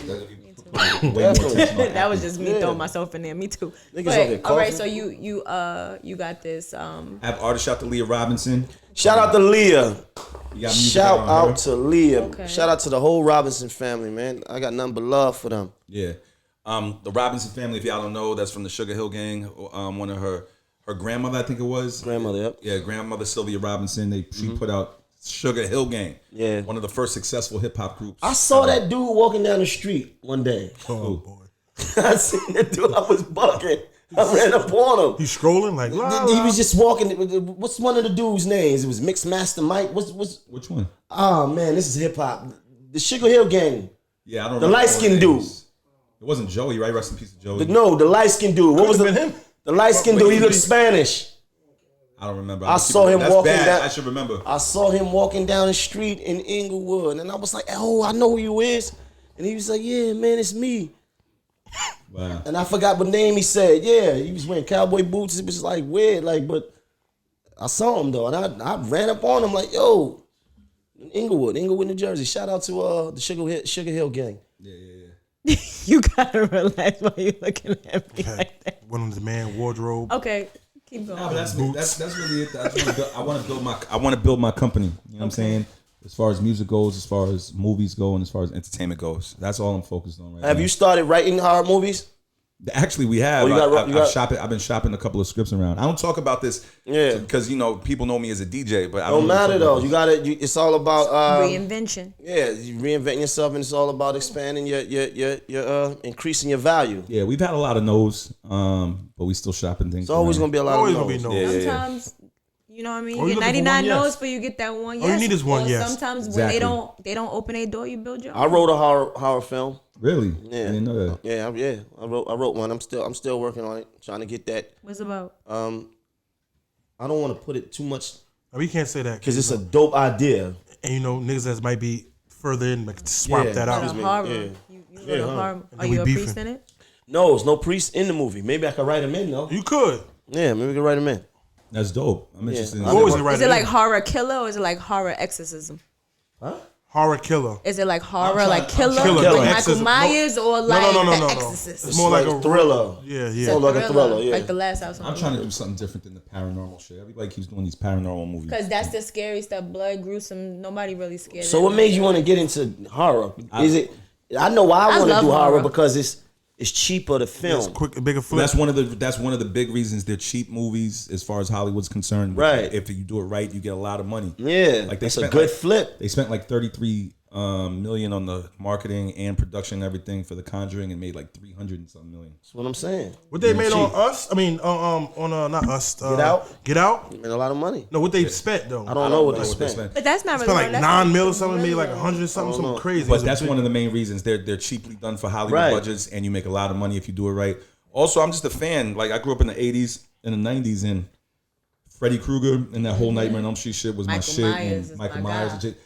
Definitely. That was just me Yeah. throwing myself in there. Me too. Niggas But, over here all right, coughing. so you got this. I have artists shout to Leah Robinson. Shout out to Leah. You got music Shout on out her. to Leah. Okay. Shout out to the whole Robinson family, man. I got nothing but love for them. Yeah. The Robinson family, if y'all don't know, that's from the Sugar Hill Gang. One of her grandmother, I think it was. Grandmother, yep. Yeah, grandmother Sylvia Robinson. She put out Sugar Hill Gang. Yeah. One of the first successful hip hop groups. I saw that dude walking down the street one day. Oh boy, I seen that dude. I was bugging. I ran up on him. he's scrolling like. La, He la. was just walking. What's one of the dudes' names? It was Mixmaster Mike. What's? Which one? Oh man, this is hip hop. The Sugar Hill Gang. Yeah, I don't The remember light-skinned all the dude. names. It wasn't Joey, right? Rest in peace, Joey. No, the light skinned dude. What was Could've the been him. The light skinned dude. He looked Spanish. I don't remember. I saw him That's walking bad. down. I should remember. I saw him walking down the street in Inglewood, and I was like, "Oh, I know who you is." And he was like, "Yeah, man, it's me." Wow. And I forgot what name he said. Yeah, he was wearing cowboy boots. It was like weird, like, but I saw him though, and I ran up on him like, "Yo, Inglewood, New Jersey." Shout out to the Sugar Hill Gang. You gotta relax while you're looking at me like that. Went into the man wardrobe. Okay, keep going. No, but that's really it. I want to build my company. You know what I'm saying? As far as music goes, as far as movies go, and as far as entertainment goes, that's all I'm focused on right now. Have you started writing horror movies? Actually, we have. Oh, I've been shopping a couple of scripts around. I don't talk about this, Yeah. because people know me as a DJ, but I Don't don't matter though. talk You about got to. It's all about Reinvention. yeah, you reinventing yourself, and it's all about expanding your increasing your value. this. Yeah, we've had a lot of no's, but we still shopping things. It's always around. gonna be a lot Always of gonna no's. be no. Yeah. Sometimes, you know what I mean. Oh, you Get looking for 99 one yes. no's for you get that one yes. All you need is one Or yes. Sometimes Exactly. when they don't open a door, you build your own. I wrote a horror film. Really? Yeah. I didn't know that. Yeah. I wrote one. I'm still working on it, trying to get that. What's it about? I don't want to put it too much We can't say that because it's a dope idea. and niggas that might be further in like swap Yeah. that Like out. a horror. yeah. You wrote a horror. Are then we you a beefing. priest in it? No, there's no priest in the movie. Maybe I could write him in though. You could. Yeah, maybe we could write him in. That's dope. I'm interested in You always that. write Is it like horror killer or is it like horror exorcism? horror killer. Is it like horror, trying- like killer, Killer, like like Michael exorcism. Myers, or No, like no. The It's Exorcist? more like a thriller. Yeah. Oh, like a thriller. Yeah. Like the last house on I'm trying to do something different than the paranormal shit. Everybody keeps doing these paranormal movies. Because that's the scary stuff. Blood, gruesome. Nobody really scared. So of what it. made you want to get into horror? Is it? I know why I want to love do horror horror. because it's cheaper to It's film. quick, a bigger flip. That's one of the big reasons they're cheap movies as far as Hollywood's concerned. Right. If you do it right, you get a lot of money. Yeah, Like they that's a spent good like- flip. They spent like 33 million on the marketing and production and everything for The Conjuring and made like 300 and something million. That's what I'm saying. What they made on cheap. Us? I mean, on not Us. Get Out? Get Out? Made a lot of money. No, what they spent though. I don't know what they What they spent. But that's not really. Spent like that's 9 not mil or something. really Made like low. 100 something, something crazy. But that's one of the main reasons they're cheaply done for Hollywood Right. budgets, and you make a lot of money if you do it right. Also, I'm just a fan. Like I grew up in the 80s and the 90s, and Freddy Krueger and that whole Nightmare on Elm Street shit was my Michael shit. Myers And is Michael my Myers guy. and shit.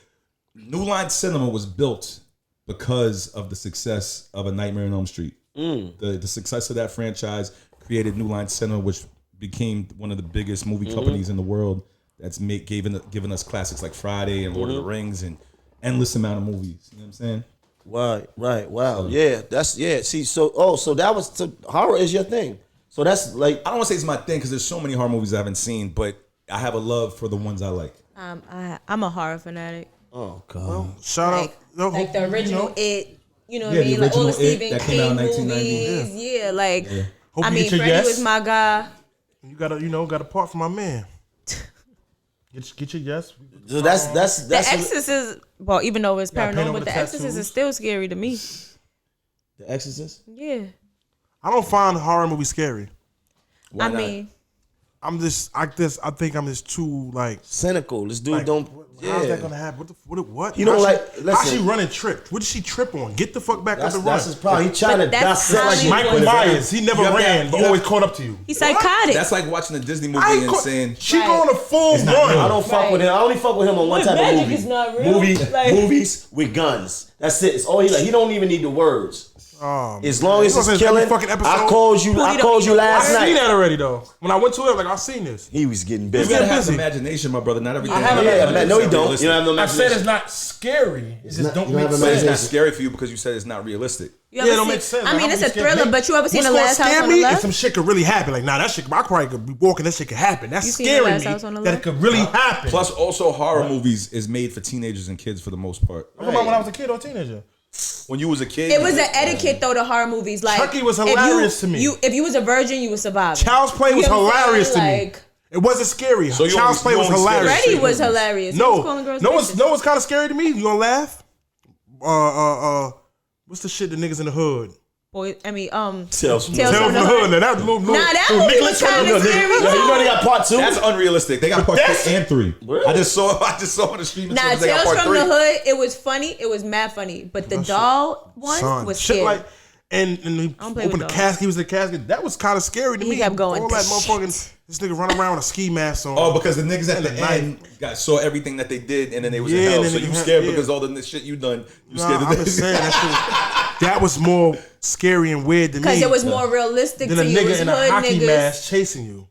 New Line Cinema was built because of the success of A Nightmare on Elm Street. The success of that franchise created New Line Cinema, which became one of the biggest movie companies in the world. That's given us classics like Friday and Lord of the Rings and endless amount of movies. You know what I'm saying? Right. Wow. Yeah, See, so that was horror is your thing. So that's like I don't want to say it's my thing because there's so many horror movies I haven't seen, but I have a love for the ones I like. I'm a horror fanatic. oh god. Well, shout out. Like the original It. You know what Yeah, I mean? the Like all the original It Stephen that came out in King 1990. movies. Yeah, like Hope I you mean, get your Freddie yes. was my guy. You got a part from my man. Get your yes. So that's The Exorcist. Well, even though it's Got paint paranormal, over but the The Exorcist tattoos. is still scary to me. The Exorcist. Yeah, I don't find horror movies scary. Why I not? mean, I think I'm just too like. Cynical. This dude Like, don't. How's that gonna happen? What? You know, How like, she, listen. how she running tripped? What did she trip on? Get the fuck back up and run. That's his problem. He trying to that's dissect how like he Michael was. Myers. He never You have ran, to- but you always have- caught up to you. he's psychotic. That's like watching a Disney movie I ain't and caught- saying, she Right. going a full not run. real. I don't fuck with him. I only fuck with him on one What, type of magic movie. is not real? Like- Movies with guns. That's it. It's all he like. He don't even need the words. As long as You know it's what I'm saying? killing. Every fucking episode- I called you last I seen night. that already though. When I went to it, like I seen this. He was getting you busy. gotta have busy. imagination, my brother. Not everything. I have is a- No, you don't. realistic. You don't have no I imagination. said it's not scary. It just don't you make have But it's sense. not scary for you because you said it's not realistic. You ever Yeah, it don't seen- make sense. I Like, mean, how it's we a scared thriller, me? but you ever seen What's The gonna Last House scare on the me? If Left? some shit could really happen. Like, nah, that shit. I probably could be walking. That shit could happen. That's You seen The scaring Last me. House on the That it Left? could really happen. Plus, also horror movies is made for teenagers and kids for the most part. I'm talking about when I was a kid or a teenager. When you was a kid, It was an etiquette though. The horror movies, like Chucky was if hilarious to me. If you was a virgin, you was surviving. Child's Play You was know what I'm hilarious to saying? me. Like, It wasn't scary. So you Child's only- Play you was only scared of hilarious. Freddie shit was movies. hilarious. He was calling girls bitches. No, what's kind of scary to me? You gonna laugh? What's the shit the niggas in the hood? Boy, I mean, Tales from Tales Tell from them the the hood. Hood. Now that was little, Nah, that little movie Nicholas was kind of Cage. scary. You know they got part 2. That's unrealistic. They got part that's- 2 and 3. Really? I just saw on the streaming Nah, service they got Tales part from 3. the Hood. It was funny. It was mad funny. But the doll one Son, was shit scary. like, and he don't play opened with the dogs. casket. He was in the casket. That was kind of scary to He me. kept going, All that "Shit." motherfucking this nigga running around with a ski mask on. Oh, because the niggas at the And the end saw everything that they did, and then they was Yeah, in hell. and So then you they- scared yeah. because all the shit you done. You Nah, scared of I'm this. just saying that was more scary and weird to me. Because it was more realistic than to a you. It nigga was in a hood hockey niggas. mask chasing you.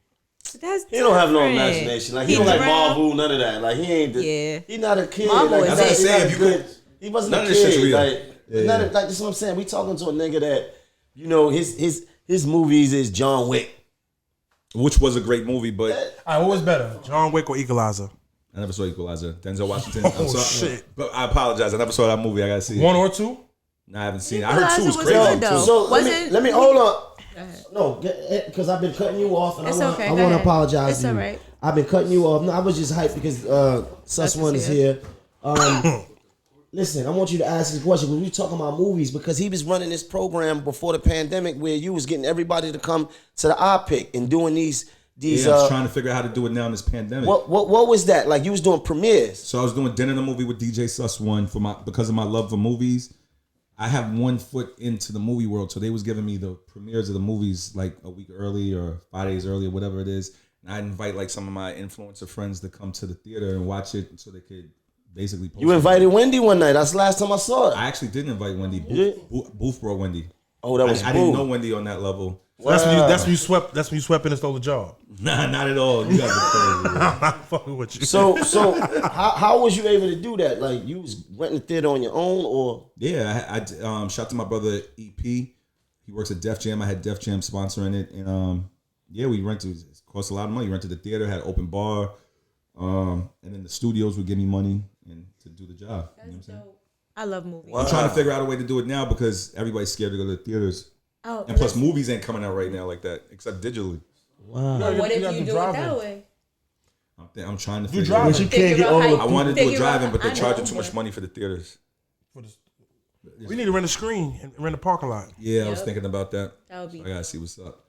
That's He don't have no different. imagination. Like he He don't like drowned. Marvel, none of that. Like he ain't. Yeah. He not a kid. Marvel like, is he's it. not If you good. could- He wasn't none a of this shit's kid. real. Like, like that's what I'm saying. We talking to a nigga that, you know, his movies is John Wick. Which was a great movie, but All right, what was better, John Wick or Equalizer? I never saw Equalizer. Denzel Washington. Oh, shit. But I apologize. I never saw that movie. I gotta see it. 1 or 2? No, I haven't seen it. I heard 2 was Equalizer was crazy. good, though. too. So let Wasn't- me hold on. No, because I've been cutting you off, and It's I okay, want go to ahead. apologize It's to you. all right. I've been cutting you off. No, I was just hyped because SussOne is here. Listen, I want you to ask this question when we talking about movies because he was running this program before the pandemic where you was getting everybody to come to the iPic and doing these. Yeah, I was trying to figure out how to do it now in this pandemic. What was that like? You was doing premieres. So I was doing dinner in the movie with DJ SussOne because of my love for movies. I have 1 foot into the movie world, so they was giving me the premieres of the movies like a week early or 5 days early or whatever it is. And I'd invite like some of my influencer friends to come to the theater and watch it so they could basically post You it. invited Wendy one night. That's the last time I saw it. I actually didn't invite Wendy. Booth brought Wendy. Oh, that was I didn't Boo. know Wendy on that level. That's when you swept. That's when you swept in and stole the job. Nah, not at all. You guys are crazy. I'm not fucking with you. So how was you able to do that? Like you was renting the theater on your own, or Yeah, I shout to my brother EP. He works at Def Jam. I had Def Jam sponsoring it, and yeah, we rented. It cost a lot of money. Rented the theater, had an open bar, and then the studios would give me money and to do the job. You know what I'm saying? I love movies. I'm trying to figure out a way to do it now because everybody's scared to go to the theaters, Oh, and plus movies ain't coming out right now like that except digitally. But what if gotta you do do it drive-in. that way? I'm trying to You figure drive it out. it. you can't get Figure out how all. you- I wanted to do a Figure drive-in, out- but they're I charging know, too much but- money for the theaters. We need to rent a screen and rent a parking lot. Yeah, I was Yep. thinking about that. That would be- I gotta see what's up.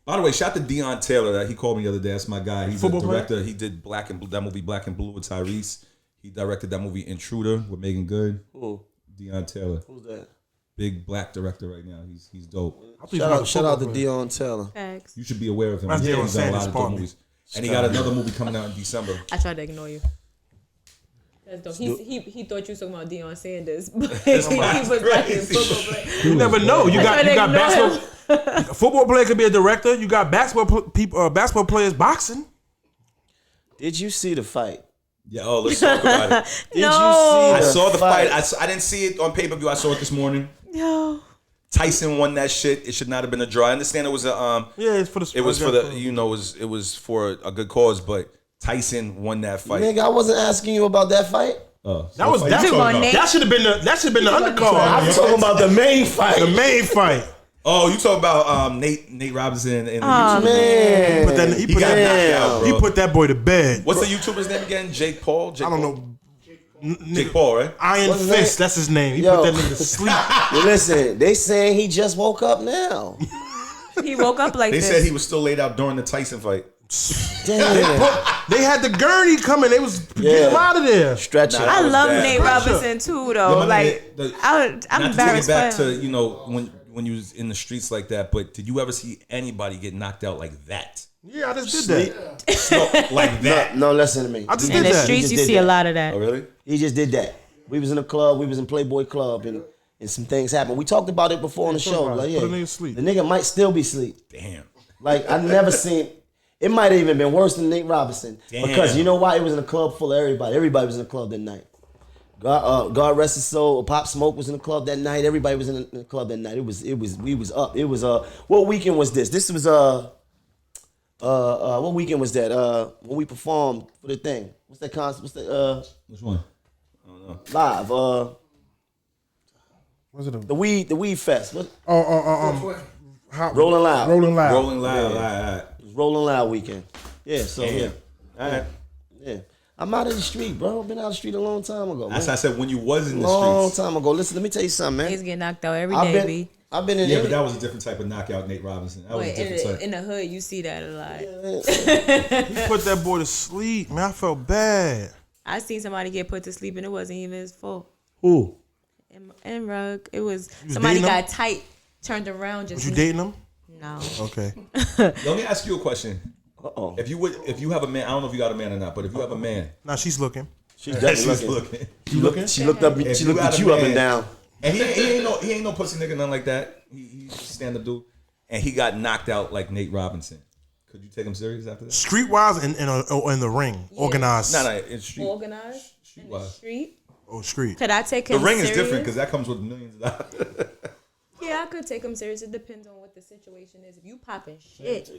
By the way, shout to Deion Taylor. That he called me the other day. That's my guy. He's Football a player? director. He did that movie Black and Blue with Tyrese. He directed that movie Intruder with Megan Good. Who? Deion Taylor, Who's that? big black director right now. He's dope. Shout out to Deion Taylor. Facts. You should be aware of him. That's He's Deion done a Sanders' lot of dope partner. movies. And he got another movie coming out in December. I tried to ignore you. That's dope. He thought you was talking about Deion Sanders, but he was like a football player. You never know. You got trying to ignore basketball. A football player could be a director. You got basketball players boxing. Did you see the fight? Yeah. Oh, let's talk about it. Did No. you see I saw the fight. fight? I didn't see it on pay-per-view. I saw it this morning. No. Tyson won that shit. It should not have been a draw. I understand it was a it's for the. It was for the it was for a good cause, but Tyson won that fight. Nigga, I wasn't asking you about that fight. That should have been the undercard. I'm talking about the main fight. The main fight. Oh, you talking about Nate Robinson and man. He put that boy to bed. What's the YouTuber's name again? Jake Paul? I don't know. Jake Paul, right? Iron Fist, that's his name. He put that nigga to sleep. Listen, they saying he just woke up now. He woke up like this. They said he was still laid out during the Tyson fight. Damn. They had the gurney coming. They was getting him out of there. Stretching. I love Nate Robinson too, though. I'm embarrassed. Back to when you was in the streets like that, but did you ever see anybody get knocked out like that? Yeah, I just did that. No, like that. No, listen to me. I just in did the that. streets, you see a lot of that. Oh, really? He just did that. We was in a club. We was in Playboy Club, and some things happened. We talked about it before on the show. Like, Put a nigga asleep. The nigga might still be asleep. Damn. Like, I never seen. It might have even been worse than Nate Robinson. Damn. Because you know why? It was in a club full of everybody. Everybody was in the club that night. God rest his soul. Pop Smoke was in the club that night. Everybody was in the club that night. We was up. It was what weekend was this? This was what weekend was that? When we performed for the thing. What's that concert? What's that? Which one? I don't know. Live. What's it? The weed fest. What? Rolling Loud. Rolling Loud. It was Rolling Loud weekend. Yeah. So Damn. yeah. All right. Yeah. I'm out of the street, bro. I've been out of the street a long time ago. That's why I said when you was in the long streets. time ago. Listen, let me tell you something, man. He's getting knocked out every day, B. I've been in Yeah, but that was a different type of knockout, Nate Robinson. That was a different type. In the hood, you see that a lot. He put that boy to sleep, man. I felt bad. I seen somebody get put to sleep and it wasn't even his fault. Who? And Rug, it was somebody got tight, turned around. Was you dating him? No. Okay. Let me ask you a question. Uh-oh. If you have a man, I don't know if you got a man or not, but if you have a man, Nah, she's looking. She's definitely looking. You looking? She looked up. She looked at you up and down. and he ain't no pussy nigga, nothing like that. He's a stand up dude, and he got knocked out like Nate Robinson. Could you take him serious after that? Streetwise in the ring, organized. No, it's street. Organized in the street. Oh, street. Could I take The him ring serious? is different because that comes with millions of dollars. Yeah, I could take him serious. It depends on what the situation is. If you popping shit,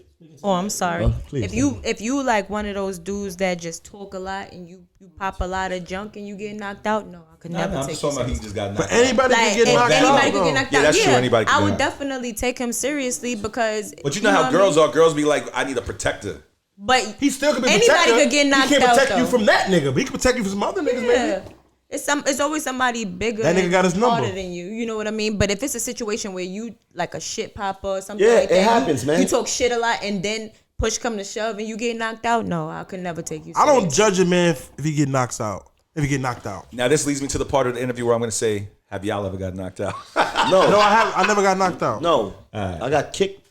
I'm sorry. If you like one of those dudes that just talk a lot and you pop a lot of junk and you get knocked out, no, I could never I'm take talking you about he serious. just got knocked But out. anybody can get knocked out. Anybody could get knocked Yeah, out. that's true. Anybody can I get would knocked out. definitely take him seriously because. But you know how what girls I mean? are. Girls be like, I need a protector. But He still could be anybody protected. could get knocked out. He can't protect you though. from that nigga, but he can protect you from some other niggas, Yeah. maybe. It's always somebody bigger That nigga got his number. harder than you. You know what I mean? But if it's a situation where you like a shit popper or something Yeah, like that, it happens, man. You talk shit a lot and then push come to shove and you get knocked out. No, I could never take you I serious. don't judge a man if he get knocked out. If he get knocked out. Now this leads me to the part of the interview where I'm going to say, have y'all ever got knocked out? No, No, I never got knocked out. no. Alright. I got kicked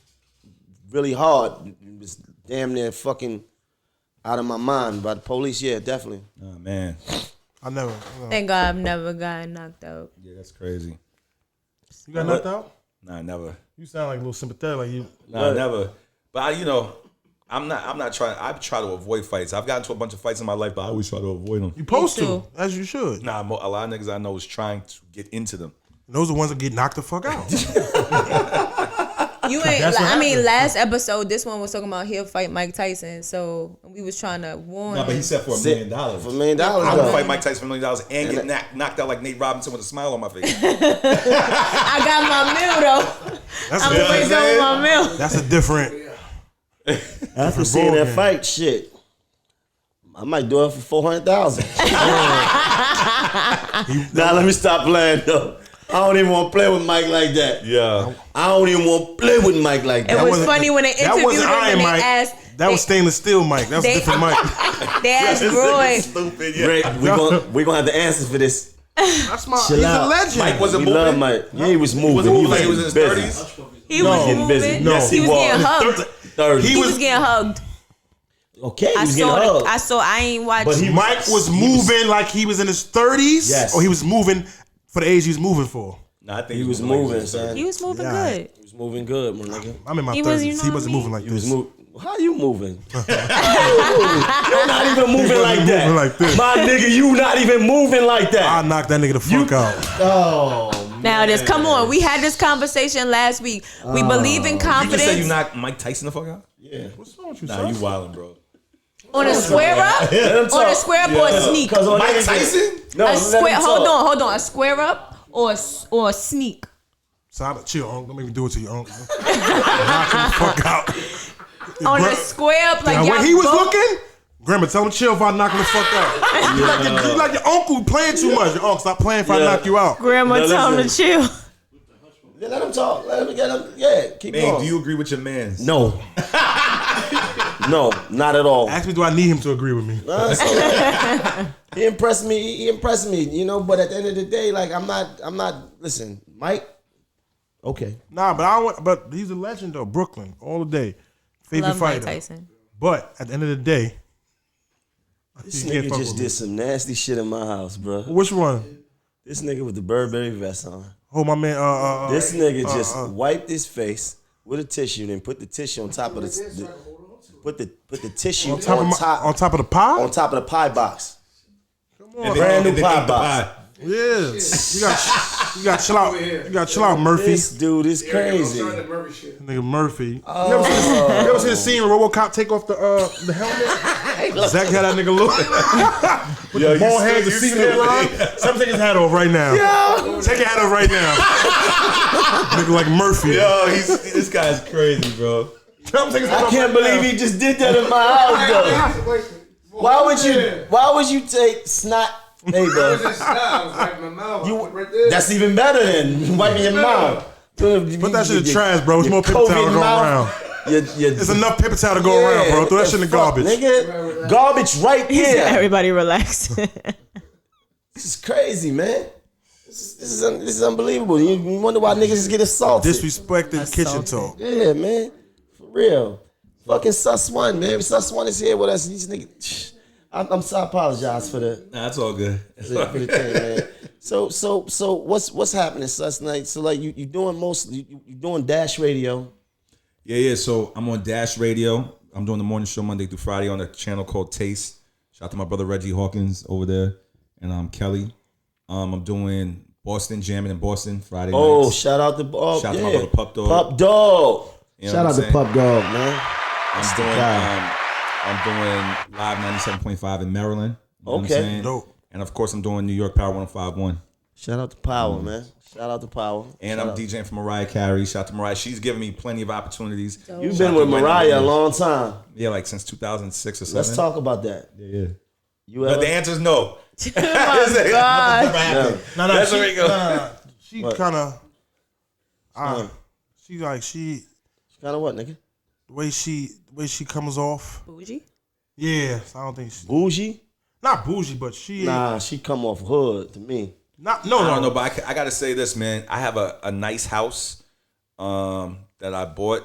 really hard. It was damn near fucking out of my mind by the police. Yeah, definitely. Oh man, I never. Thank God I've never gotten knocked out. yeah, that's crazy. You got knocked out? Nah, never. You sound like a little sympathetic. Like you. Nah, never. But I'm not trying. I try to avoid fights. I've gotten to a bunch of fights in my life, but I always try to avoid them. You supposed Me to, too. as you should. Nah, a lot of niggas I know is trying to get into them. And those are the ones that get knocked the fuck out. You ain't. That's what I mean, happened. last episode, this one was talking about he'll fight Mike Tyson. So we was trying to warn. Nah, but he him. said for $1 million. For $1 million, I would though. fight Mike Tyson for $1 million and get knocked out like Nate Robinson with a smile on my face. I got my meal though. That's I'm a always different. on my meal. That's a different. After seeing that ballgame. fight, shit, I might do it for $400,000. Now let me stop playing though. I don't even want to play with Mike like that. Yeah. I don't even want to play with Mike like It that. was wasn't- funny when they that interviewed wasn't him Iron and they Mike. asked. That was stainless steel, Mike. That's a they- different Mike. They asked Roy. Stupid. Rick, we gonna have the answers for this. That's my. Chill He's out. a legend. Mike wasn't We love moving. Mike. Yeah, he was moving. He was moving like he was in his busy. 30s. He was getting busy. moving. No. Yes, he he was was. getting hugged. 30. He was getting hugged. Okay, he I was getting saw hugged. it. I ain't watched. But he- Mike was moving like he was in his 30s. Yes. Or he was moving for the age he was moving for. Nah, I think He was like moving, in his son. he was moving Yeah. good. He was moving good, my nigga. I'm in my He 30s. was, you know he what wasn't I mean? moving like He was this. moving. How you moving? You're not even moving like that. Moving like this. My nigga, you not even moving like that. I knocked that nigga the fuck out. Oh Now this, come on. We had this conversation last week. We believe in confidence. You just said you knocked Mike Tyson the fuck out? Yeah. What's wrong with you, Nah, you wildin', bro. On a square up? On a square up or a sneak? Mike Tyson? No, A square. Hold on. A square up or a sneak? So chill, Unc. Don't make me do it to you, Unc. Knock him the fuck out. On a square up, like now, y'all when he was both- looking, Grandma, tell him chill if I knock him the fuck out. You like your uncle playing too much. Your uncle, stop playing if I knock you out. Grandma, tell him to chill. Yeah, let him talk. Let him get him. Yeah, keep Man, going. do you agree with your mans? No. No, not at all. Ask me, do I need him to agree with me? He impressed me. He impressed me. You know, but at the end of the day, like I'm not. Listen, Mike. Okay. Nah, but I want. But he's a legend though. Brooklyn, all the day, favorite Love Mike fighter. Tyson. But at the end of the day, This he can't nigga fuck just with me. did some nasty shit in my house, bro. Which one? This nigga with the Burberry vest on. Oh my man. This nigga just wiped his face with a tissue, then put the tissue on top of put the tissue on top of the pie. On top of the pie box. Come on, Brand new pie box. Yeah, you got chill out. You got chill out, Murphy. This dude is crazy. Nigga Murphy. You ever see the scene where RoboCop take off the helmet? Zach had that nigga look. With the bald head, the seat in the line. Some take his hat off right now. Yo. Take your hat off right now. Nigga like Murphy. Yo, this guy's crazy, bro. I can't believe he just did that in my house, though. Why would you take snot? Hey, bro. That's even better than wiping your mouth. Put that shit in the trash, bro. There's more paper towel to go around. There's enough paper towel to go around, bro. Throw that shit in the garbage. Nigga, garbage right here. Everybody relax. This is crazy, man. This is unbelievable. You wonder why niggas get assaulted. Disrespected kitchen talk. Yeah, man. For real. Fucking SussOne, man. SussOne is here with us. These niggas. I'm sorry. I apologize for the. Nah, it's all good. For the thing, man. So what's happening, Suss? Like, so like you doing you doing Dash Radio. Yeah. So I'm on Dash Radio. I'm doing the morning show Monday through Friday on a channel called Taste. Shout out to my brother Reggie Hawkins over there, and I'm Kelly. I'm doing Boston Jamming in Boston Friday nights. Oh, shout out to shout out to my brother Pup Dog. Pup Dog. You know shout out to Pup Dog, man. I'm doing Live 97.5 in Maryland. You know what I'm saying? Dope. And of course, I'm doing New York Power 105.1. Shout out to Power, man. Shout out to Power. And I'm DJing for Mariah Carey. Shout out to Mariah. She's given me plenty of opportunities. You've been with Mariah a long time. Yeah, like since 2006 or 7. Let's talk about that. Yeah. But the answer is no. Oh my God. No. She kind of. She kind of what, nigga? The way she comes off. Bougie? Yeah, I don't think she. Bougie? Not bougie, but she. Nah, she come off hood to me. No. But I gotta say this, man. I have a nice house that I bought,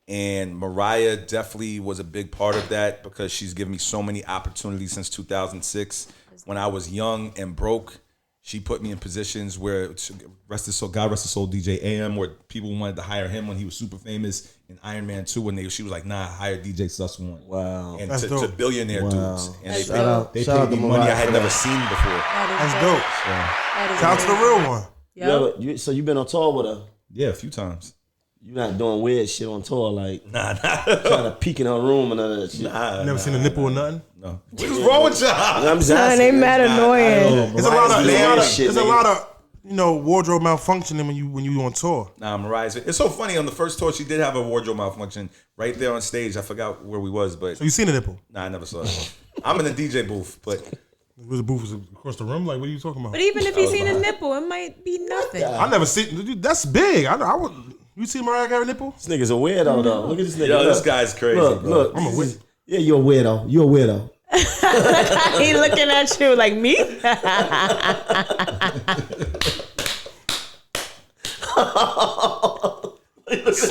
and Mariah definitely was a big part of that because she's given me so many opportunities since 2006. When I was young and broke, she put me in positions where God rest his soul, DJ AM, where people wanted to hire him when he was super famous in Iron Man 2. When she was like, nah, hire DJ SussOne. Wow. And to billionaire dudes. And they paid me money I had never seen before. That's dope. Shout out to the real one. Yep. So you been on tour with her? Yeah, a few times. You not doing weird shit on tour, like Nah. trying to peek in her room and all that shit. Never seen a nipple or nothing. No. What's wrong with y'all? They mad annoying. There's a lot of wardrobe malfunctioning when you on tour. Nah, Mariah's. It's so funny. On the first tour, she did have a wardrobe malfunction right there on stage. I forgot where we was, but So you seen a nipple? nah, I never saw it. I'm in the DJ booth, but Was the booth across the room? Like, what are you talking about? But even if you seen a nipple, it might be nothing. I never seen. That's big. I would. You see Mariah Carey nipple? This nigga's a weirdo though. Look at this nigga. yo, this guy's crazy. Look. I'm a weirdo. Yeah, you're a weirdo. You're a weirdo. He looking at you like me.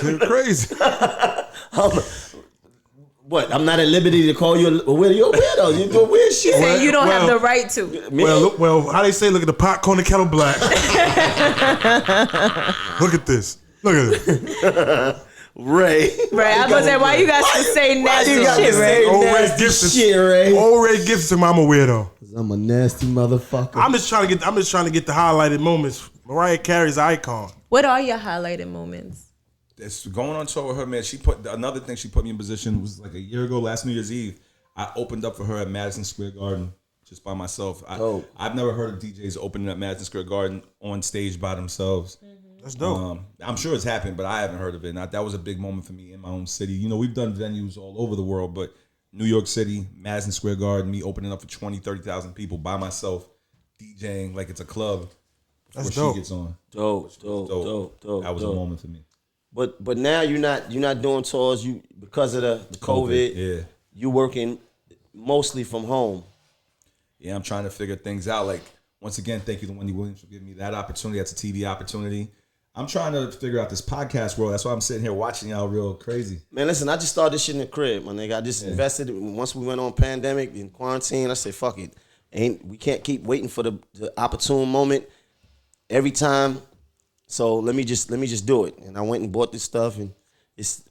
You're crazy. What? I'm not at liberty to call you a weirdo. You're a weirdo. You do weird shit. And you don't have the right to. Well, how they say? Look at the pot calling the kettle black. Look at this. Look at it. Ray. Right, I was gonna say, why you guys to say nasty shit, Ray? Old Ray Gibson. I'm a weirdo. I'm a nasty motherfucker. I'm just trying to get the highlighted moments Mariah Carey's icon. What are your highlighted moments? It's going on tour with her, man. She put another thing. She put me in position was like a year ago, last New Year's Eve. I opened up for her at Madison Square Garden just by myself. I've never heard of DJs opening up Madison Square Garden on stage by themselves. That's dope. I'm sure it's happened, but I haven't heard of it. And that was a big moment for me in my own city. You know, we've done venues all over the world, but New York City, Madison Square Garden, me opening up for 20, 30,000 people by myself, DJing like it's a club. That's dope. She gets on. Dope. That was a moment for me. But now you're not doing tours. You because of the COVID. Yeah. You working mostly from home. Yeah, I'm trying to figure things out. Like, once again, thank you to Wendy Williams for giving me that opportunity. That's a TV opportunity. I'm trying to figure out this podcast world. That's why I'm sitting here watching y'all real crazy. Man, listen, I just started this shit in the crib, my nigga. I just invested. Once we went on pandemic in quarantine, I said, fuck it. We can't keep waiting for the opportune moment every time. So let me just do it. And I went and bought this stuff and just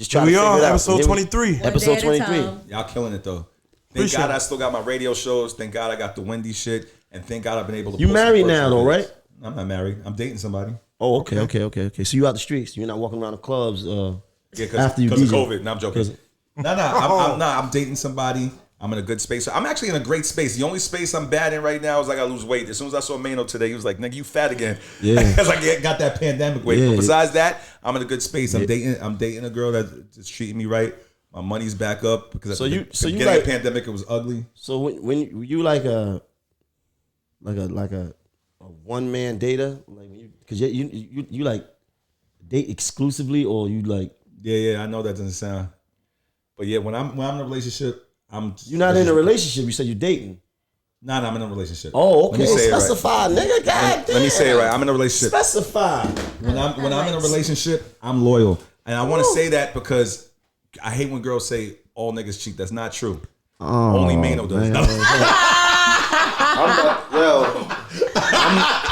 trying to figure it out. Episode 23. Episode 23. Y'all killing it though. Thank God I still got my radio shows. Thank God I got the Wendy shit. And thank God I've been able to. You married now though, right? I'm not married. I'm dating somebody. Oh, okay. So you out the streets. You're not walking around the clubs after you because of DJ. COVID. No, I'm joking. I'm dating somebody. I'm in a good space. I'm actually in a great space. The only space I'm bad in right now is I gotta lose weight. As soon as I saw Maino today, he was like, "Nigga, you fat again." Yeah, because I got that pandemic weight. But besides that, I'm in a good space. I'm dating a girl that's treating me right. My money's back up because at the beginning of the pandemic, it was ugly. So when you like a one man dater, like because you like date exclusively or you like I know that doesn't sound, but yeah, when I'm in a relationship, you're not in a relationship. You said you're dating. Nah, I'm in a relationship. Oh, okay. Specify, nigga. God damn. Let me say it right. I'm in a relationship. Specify. When I'm in a relationship, I'm loyal, and I want to say that because I hate when girls say all niggas cheat. That's not true. Only Maino does.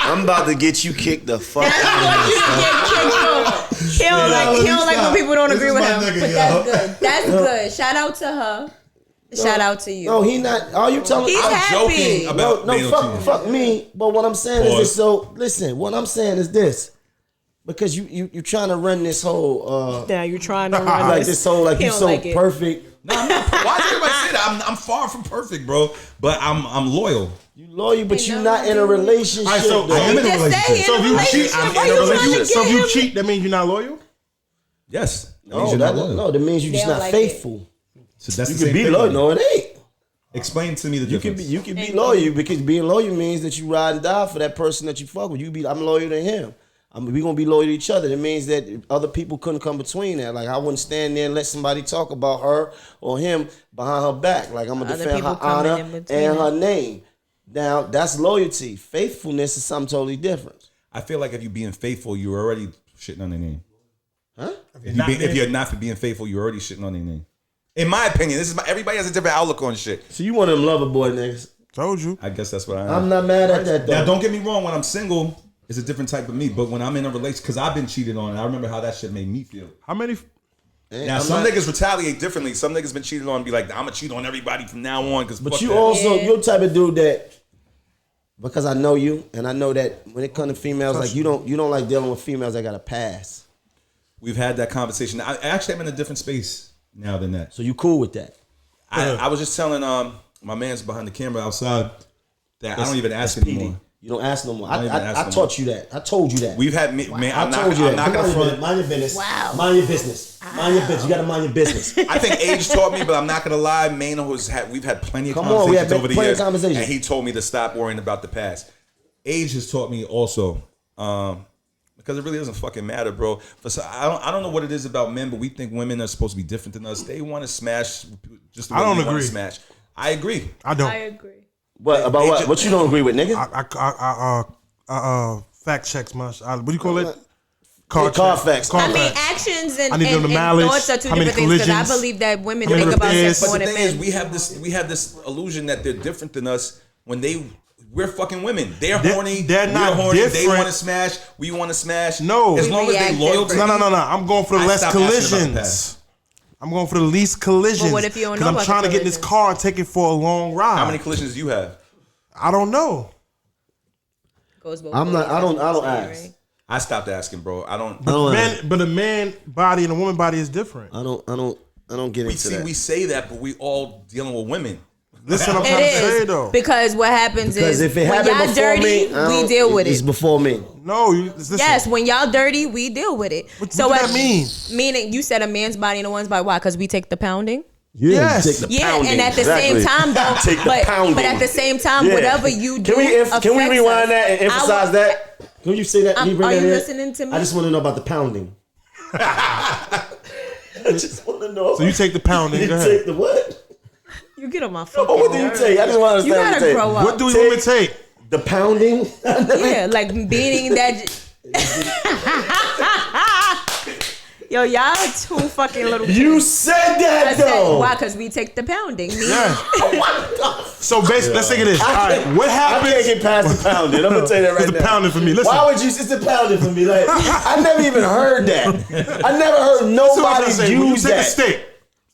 I'm about to get you kicked the fuck out. He don't like when people don't agree with him. But that's good. That's good. Shout out to her. Shout out to you. No, he not. Are you telling me? I'm joking about fuck me. But what I'm saying is this. So listen, what I'm saying is this. Because you trying to run this whole you're trying to run like this whole like you so like perfect. No, I'm not. Why does everybody say that? I'm far from perfect, bro. But I'm loyal. You loyal, but you're not in a relationship. Right, so I am in a relationship. So if you cheat, I'm in a relationship. So if you cheat, that means you're not loyal? Yes. That means you're just not faithful. So that's you the can same be loyal. No, it ain't. Explain to me the difference. You can be loyal because being loyal means that you ride and die for that person that you fuck with. I'm loyal to him. We gonna be loyal to each other. It means that other people couldn't come between that. Like I wouldn't stand there and let somebody talk about her or him behind her back. Like I'm gonna defend her honor and her name. Now that's loyalty. Faithfulness is something totally different. I feel like if you're being faithful, you're already shitting on their name. Huh? If you're not for being faithful, you're already shitting on their name. In my opinion, everybody has a different outlook on shit. So you one of them lover boy niggas. Told you. I guess that's what I am. I'm not mad at that though. Now don't get me wrong. When I'm single, it's a different type of me. But when I'm in a relationship, because I've been cheated on, and I remember how that shit made me feel. How many? Now some niggas retaliate differently. Some niggas been cheated on and be like, I'm gonna cheat on everybody from now on. But you also you're the type of dude that, because I know you and I know that when it comes to females, like you don't like dealing with females that got a pass. We've had that conversation. I actually am in a different space now than that. So you cool with that? I was just telling my man's behind the camera outside that I don't even ask anymore. You don't ask no more. I taught you that. I told you that. We've had man. I told you that. I'm not gonna front. Mind your business. Wow. Mind your business. Mind your business. You gotta mind your business. I think age taught me, but I'm not gonna lie. Maino we've had plenty of conversations over the years, and he told me to stop worrying about the past. Age has taught me also, because it really doesn't fucking matter, bro. I don't know what it is about men, but we think women are supposed to be different than us. They want to smash just the way we want to smash. I agree. I don't. I agree. What about what? What you don't agree with, nigga? I fact checks my. What do you call it? Car facts. I mean, actions and mileage, thoughts are two different things because I believe that women think about sex more than men. But the thing is, we have this illusion that they're different than us when we're fucking women. They're horny. They're not horny. different. They want to smash. We want to smash. No, as long as they loyal to me. No. I'm going for the less collisions. I'm going for the least collisions. But what if you don't know about I'm trying to get in this car and take it for a long ride. How many collisions do you have? I don't know. goes both I ways. don't That's what I'm ask. saying, right? I stopped asking, bro. I don't. But a man body and a woman body is different. I don't get into that. We say that, but we all dealing with women. Listen, I'm It trying to say is though. because what happens is if it when happened y'all before dirty, me, we deal with it's it. before me. No, listen. Yes, when y'all dirty, we deal with it. What does that mean? Meaning, you said a man's body and a woman's body. Why? Because we take the pounding. Yes. Take the pounding. And at the same time, though, Take the pounding. but at the same time, whatever you do, Can we rewind us. that and emphasize that? Can you say that? Can you bring Are that you in? listening to me? I just want to know about the pounding. I just want to know. So you take the pounding. You Go ahead. take the what? You get on my fucking Oh, what do you nerves. take? I just want to You understand gotta what you grow take. up. What do women take? The pounding? Yeah, like beating that. Yo, y'all too fucking little. You said that I said, though. why? Because we take the pounding. Yeah. So basically, let's take it this. All right, what I happens? can't get past the pounding. I'm gonna tell you that right It's now. the pounding for me. Listen. Why would you? It's the pounding for me. Like I never even heard that. I never heard Listen what I'm nobody saying. When you use take a that. steak,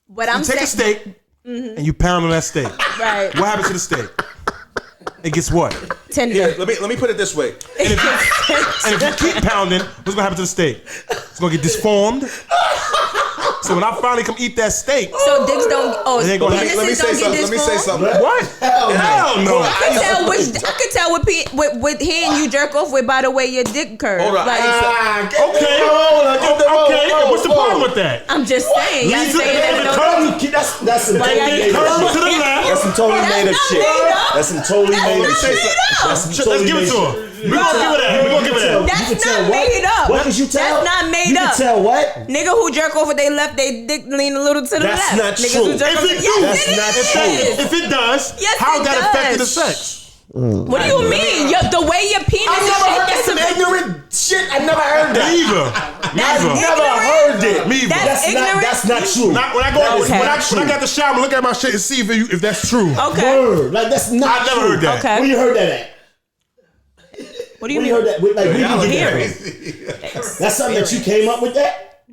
But I'm you take a saying, steak and you pound on that steak. right? What happens to the steak? It gets what? Tender. Here, let me put it this way. And if you keep pounding, what's gonna happen to the steak? It's gonna get disformed. So when I finally come eat that steak, So dicks don't. Oh, It ain't gonna penises happen. Let me say don't something. get Let me say disformed? something. what? Hell no. I could tell what hand you jerk off with by the way your dick curves. Hold on. Like, Okay. Okay. What's the problem with that? I'm just saying. Y'all Leave it saying in the that curve. That's some Why y'all totally get made up Curve shit. to the left. That's some totally That's made up not shit. made up. That's some totally made up shit. That's some Let's totally give it made to her. shit. We're gonna give it that. We're gonna give it that. That's not made up. What could you tell? That's not made you up. You can tell what? Nigga who jerk off with they left, they dick lean a little to the That's left. not Niggas true. who jerk If off, it yes, do, That's it not is. true. If it does, Yes, how it that does. affected the sex? What do you mean? The way your penis I is never heard that shaped, some that's ignorant shit. I never heard that. Neither. I've never ignorant. heard it. Me either. That's ignorant. That's not true. When I go, Okay. when I got the shower, look at my shit and see if that's true. Okay. Word. Like that's not I never true. heard that. Okay. Where you heard that at? What do you Where you mean? heard that? Like, where you Y'all get hear that? That's something that you came up with that?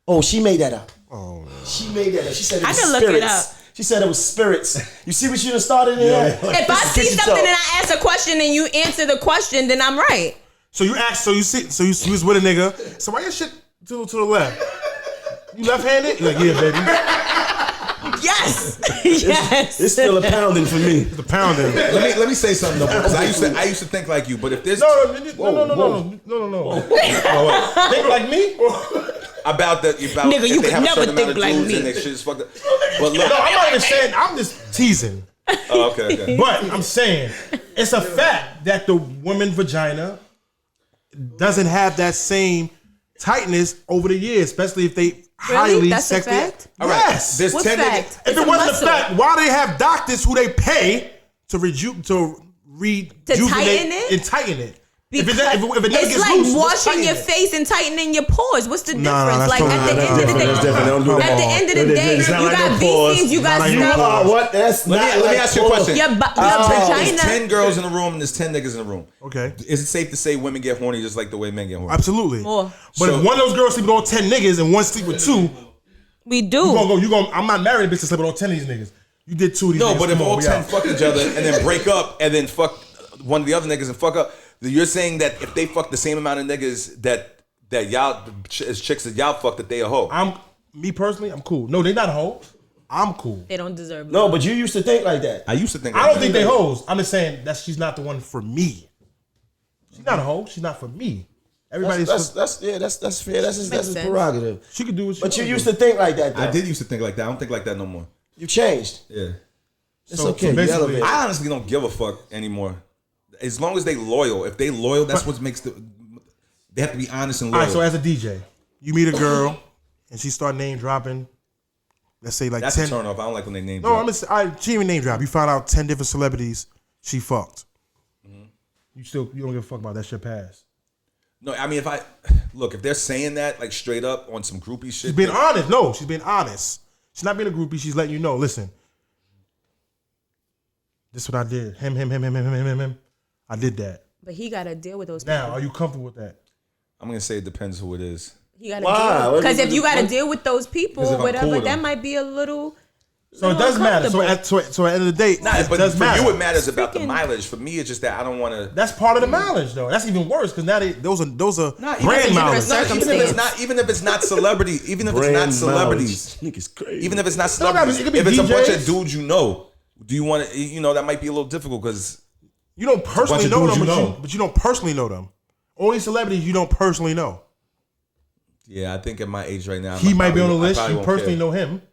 Oh, she made that up. Oh, she made that up. She said it I was can look spirits. it up. She said it was spirits. You see what you done started in there? If I see something and I ask a question and you answer the question, then I'm right. So you asked, so you was with a nigga. So why your shit to the left? You left-handed? You're like, yeah, baby. Yes. Yes. It's still a pounding for me. The pounding. Let me say something though, because I used to think like you, but if there's No. Think like me? about Nigga, if you they could have a never certain think amount of like dudes me. and they shit is fucked up. But look, No, I'm not even saying. I'm just teasing. oh, okay. But I'm saying it's a fact that the woman vagina doesn't have that same tightness over the years, especially if they highly That's a sexually. fact? All right. Yes. There's What 10 fact? niggas. If It's it a wasn't a muscle. fact, why they have doctors who they pay to rejuvenate tighten it? and tighten it? Because if it never it's gets like loose, just washing tighten your it. face and tightening your pores. What's the difference? that's Like totally at the end of the day, That's different. Don't do it. at the end of the day, It's not you like got no pause. VCs, you got Not like no stuff. pause. What? That's Let not me like ask you a pause. question. Your There's vagina. 10 girls in the room and there's 10 niggas in the room. Okay. Is it safe to say women get horny just like the way men get horny? Absolutely. More. But So- if one of those girls sleeping on 10 niggas and one sleep with 2, We do. I'm not married, bitch, to sleep with all 10 of these niggas. You did 2 of these No, niggas. but if Come on, all we 10 out. fuck each other and then break up and then fuck one of the other niggas and fuck up, you're saying that if they fuck the same amount of niggas that y'all as chicks that y'all fuck that they a hoe. Me personally, I'm cool. No, they not a hoe. I'm cool. They don't deserve. No, but you used to think like that. I used to think I like don't that. think they hoes. I'm just saying that she's not the one for me. She's not a hoe. She's not for me. Everybody's That's fair. That's his sense. prerogative. she could do what she But you wanna used do. to think like that. Though. I did used to think like that. I don't think like that no more. You changed. Yeah. It's So- okay. so You basically- elevated. I honestly don't give a fuck anymore. As long as they loyal. If they loyal, that's what makes they have to be honest and All loyal. right, so as a DJ, you meet a girl and she start name dropping. Let's say like that's 10. a turn off. I don't like when they name No, drop. I'm just, she even name drop. You find out 10 different celebrities she fucked. You don't give a fuck about that shit past. No, I mean if they're saying that like straight up on some groupie shit. She's being honest. No, she's being honest. She's not being a groupie. She's letting you know. Listen, this is what I did. Him. I did that. But he got to deal with those people. Now, are you comfortable with that? I'm gonna say it depends who it is. He got Why? to deal. Because if you got to deal with those people, Because if I'm whatever, cool with that them. might be a little. So it does matter. So at the end of the day, it but does for matter. you, it matters about the mileage. For me, it's just that I don't want to. That's part of the mileage, though. That's even worse because now those are brand mileage. Even if it's not celebrity, even if it's not celebrities, niggas crazy. even if it's not celebrities, if it's a bunch of dudes you know, do you want to? That might be a little difficult because you don't personally know them, but you don't personally know them. Only celebrities you don't personally know. Yeah, I think at my age right now, he might be on the list. You personally know him.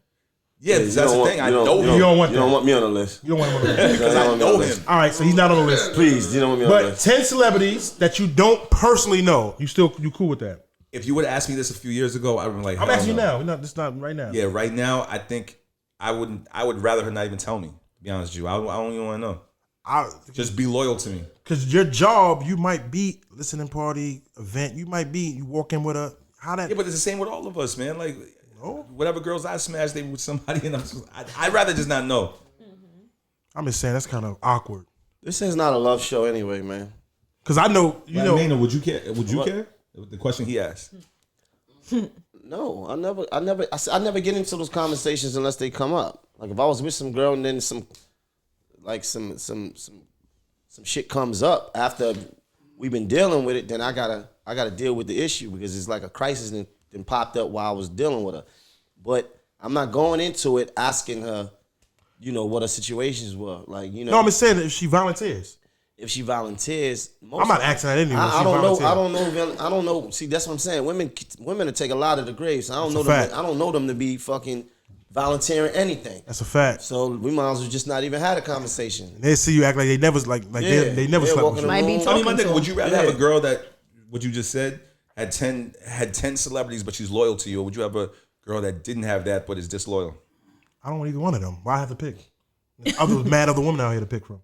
Yeah, that's the thing. I know him. You don't want that. You don't want me on the list. You don't want him on the list. Because I know him. All right, so he's not on the list. Please, you don't want me on the But list. 10 celebrities that you don't personally know, you cool with that? If you would have asked me this a few years ago, I would have been like, I'm asking you now. It's not right now. Yeah, right now, I think I would rather her not even tell me, to be honest with you. I don't even want to know. Just be loyal to me. Because your job, you might be listening party, event, you walk in with a, how that. Yeah, but it's the same with all of us, man. Like, whatever girls I smash, they with somebody, and I'd rather just not know. I'm just saying that's kind of awkward. This is not a love show anyway, man. Because I know, Maino, would you care? Would you care? The question he asked. No, I never get into those conversations unless they come up. Like if I was with some girl and then some shit comes up after we've been dealing with it, then I gotta deal with the issue because it's like a crisis and popped up while I was dealing with her. But I'm not going into it asking her, what her situations were. Like, No, I'm just saying that if she volunteers. If she volunteers, I'm not asking that anyway. I don't know. See, that's what I'm saying. Women will take a lot of the graves. I don't know them to be fucking volunteering anything. That's a fact. So we might as well just not even had a conversation. They see you act like they never they never slept with you. Might be my nigga, would you rather have a girl that what you just said had 10 celebrities but she's loyal to you, or would you have a girl that didn't have that but is disloyal? I don't want either one of them. Why I have to pick? There's mad other women out here to pick from.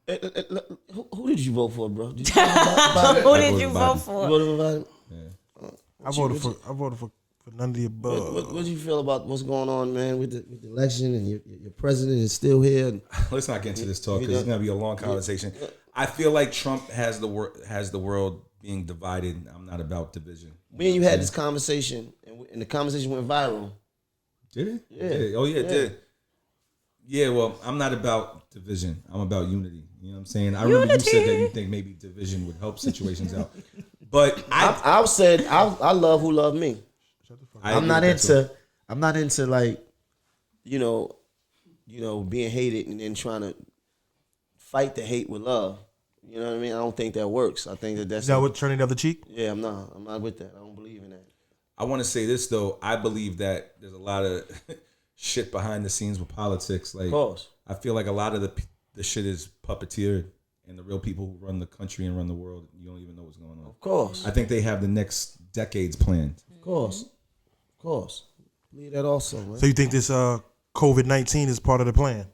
Who did you vote for, bro? Who did you vote for? You voted for Biden? I voted for none of the above. What do you feel about what's going on, man, with the election and your president is still here? Let's not get into this talk because it's gonna be a long conversation. I feel like Trump has the world being divided. I'm not about division. Me and you had this conversation, and the conversation went viral. Did it? Yeah. It did. Yeah, well, I'm not about division. I'm about unity. You know what I'm saying? I remember you said that you think maybe division would help situations out. But I said I love who love me. I'm not into like, being hated and then trying to fight the hate with love. You know what I mean? I don't think that works. I think that's what turning the other cheek? Yeah, I'm not with that. I don't believe in that. I want to say this though. I believe that there's a lot of shit behind the scenes with politics. Like, of course. I feel like a lot of the shit is puppeteered, and the real people who run the country and run the world, you don't even know what's going on. Of course. I think they have the next decades planned. Of course. Believe that also, man. So you think this COVID-19 is part of the plan?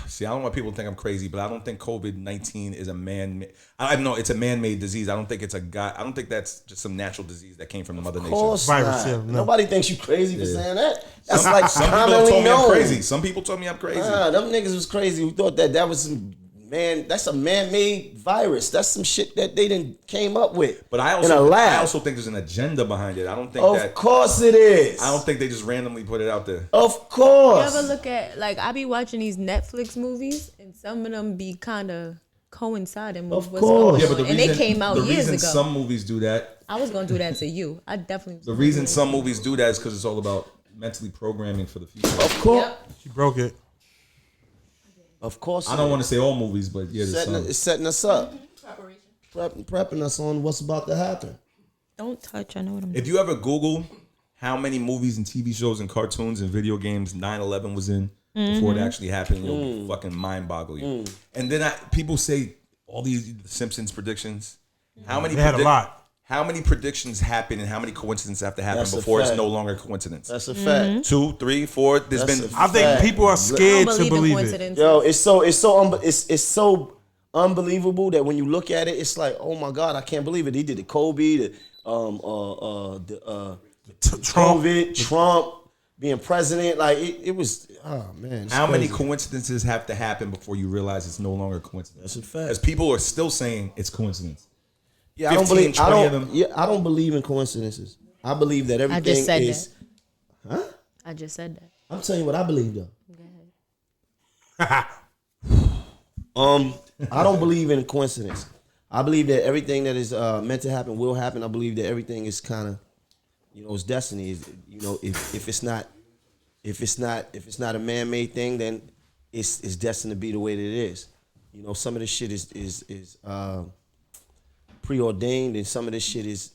See, I don't want people to think I'm crazy, but I don't think COVID-19 is a man. I know it's a man-made disease. I don't think it's a guy. I don't think that's just some natural disease that came from the mother nature. Of course Virus, not. yeah, no. Nobody thinks you crazy for saying that. That's Some people told me I'm crazy. Some people told me I'm crazy. Them niggas was crazy who thought that was some that's a man-made virus. That's some shit that they didn't came up with. But I in a lab. I also think there's an agenda behind it. I don't think Of course it is. I don't think they just randomly put it out there. Of course. You ever look at, like, I be watching these Netflix movies, and some of them be kind of coinciding with what's going on. And they came out years ago. Some movies do that. I was going to do that to you. I definitely was. The reason some movies do that is because it's all about mentally programming for the future. Of course. Yep. She broke it. Of course. I don't want to say all movies, but yeah, it's setting us up. Prepping us on what's about to happen. Don't touch. I know what I'm doing. If you ever Google how many movies and TV shows and cartoons and video games 9/11 was in before it actually happened, it'll fucking mind boggle you. And then people say all these Simpsons predictions. How many? They had a lot. How many predictions happen and how many coincidences have to happen before it's no longer a coincidence? That's a fact. 2, 3, 4. I think people are scared to believe it. Yo, it's so unbelievable that when you look at it, it's like, oh my God, I can't believe it. He did the Kobe, Trump being president. Like it was. Oh man. How many coincidences have to happen before you realize it's no longer a coincidence? That's a fact. Because people are still saying it's coincidence. Yeah, I don't believe. I don't believe in coincidences. I believe that everything I just said is. that. Huh? I just said that. I'm telling you what I believe though. I don't believe in coincidence. I believe that everything that is meant to happen will happen. I believe that everything is kind of, it's destiny. If it's not a man-made thing, then it's destined to be the way that it is. Some of this shit is preordained, and some of this shit is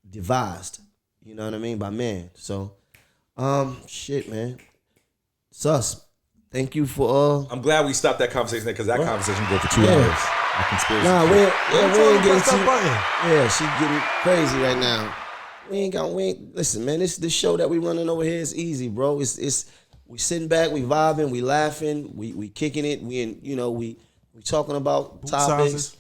devised. You know what I mean, by man. So, shit, man. Sus. Thank you for. I'm glad we stopped that conversation there because that conversation go for 2 hours. Conspiracy. Nah, we ain't getting too. Yeah, she getting crazy right now. We ain't. Listen, man. This show that we running over here is easy, bro. It's we sitting back, we vibing, we laughing, we kicking it. We talking about boot topics.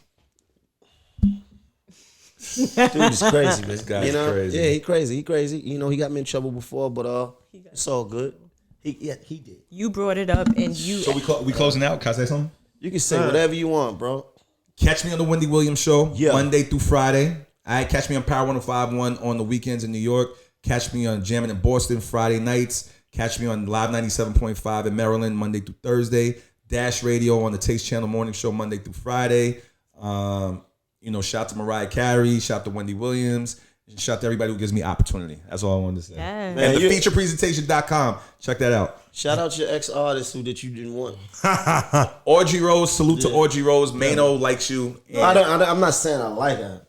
Dude is crazy, man. This guy's crazy. Yeah, he crazy. He got me in trouble before, but it's all good. He did. You brought it up, and you. So we closing out. Can I say something? You can say whatever you want, bro. Catch me on the Wendy Williams show Monday through Friday. All right, catch me on Power 105.1 on the weekends in New York. Catch me on Jammin' in Boston Friday nights. Catch me on Live 97.5 in Maryland Monday through Thursday. Dash Radio on the Taste Channel morning show Monday through Friday. Shout out to Mariah Carey. Shout out to Wendy Williams. Shout out to everybody who gives me opportunity. That's all I wanted to say. Yeah. And the featurepresentation.com. Check that out. Shout out your ex-artist that you didn't want. Audrey Rose. Salute to Audrey Rose. Maino likes you. I'm not saying I like her.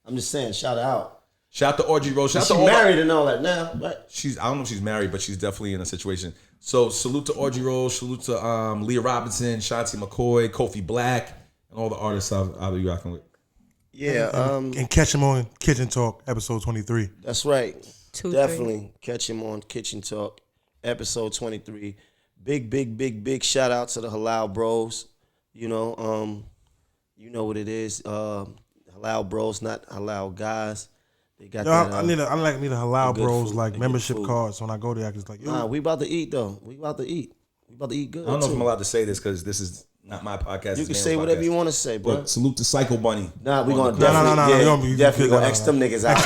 I'm just saying shout her out. Shout out to Audrey Rose. Shout out to she's married and all that now. Right? I don't know if she's married, but she's definitely in a situation. So salute to Audrey Rose. Salute to Leah Robinson, Shanti McCoy, Kofi Black, and all the artists I'll be rocking with. Yeah. And catch him on Kitchen Talk, episode 23. That's right. Definitely catch him on Kitchen Talk, episode 23. Big shout out to the Halal Bros. You know what it is. Halal Bros, not Halal guys. They got that. I need a Halal Bros like membership cards when I go there. I just like, yo. Nah, we about to eat though. We about to eat good. I don't know if I'm allowed to say this because this is not my podcast. You can say whatever you want to say, bro. But salute to Psycho Bunny. Nah, we gonna definitely gonna X them niggas out.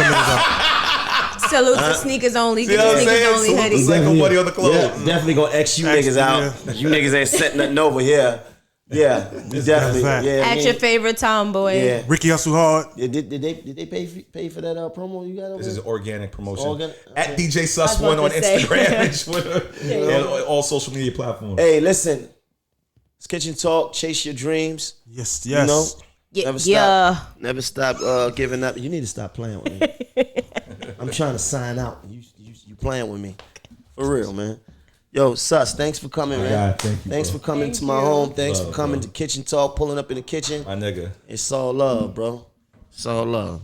Salute to Sneakers Only. Get your Sneakers Only hoodie. Psycho Bunny on the clothes. Yeah, definitely gonna X you niggas out. You niggas ain't setting nothing over here. Yeah, definitely. Yeah, at your favorite tomboy. Yeah. Ricky Hustle Hard. Yeah, did they pay for that promo you got over This is organic promotion. Okay. At DJ SussOne on Instagram and Twitter and all social media platforms. Hey, listen. It's Kitchen Talk. Chase your dreams. Yes. Never stop giving up. You need to stop playing with me. I'm trying to sign out. You playing with me. For real, man. Yo, Sus, thanks for coming, man. God, thank you, thanks for coming to my home. Thanks for coming to Kitchen Talk, pulling up in the kitchen. My nigga. It's all love, bro. It's all love.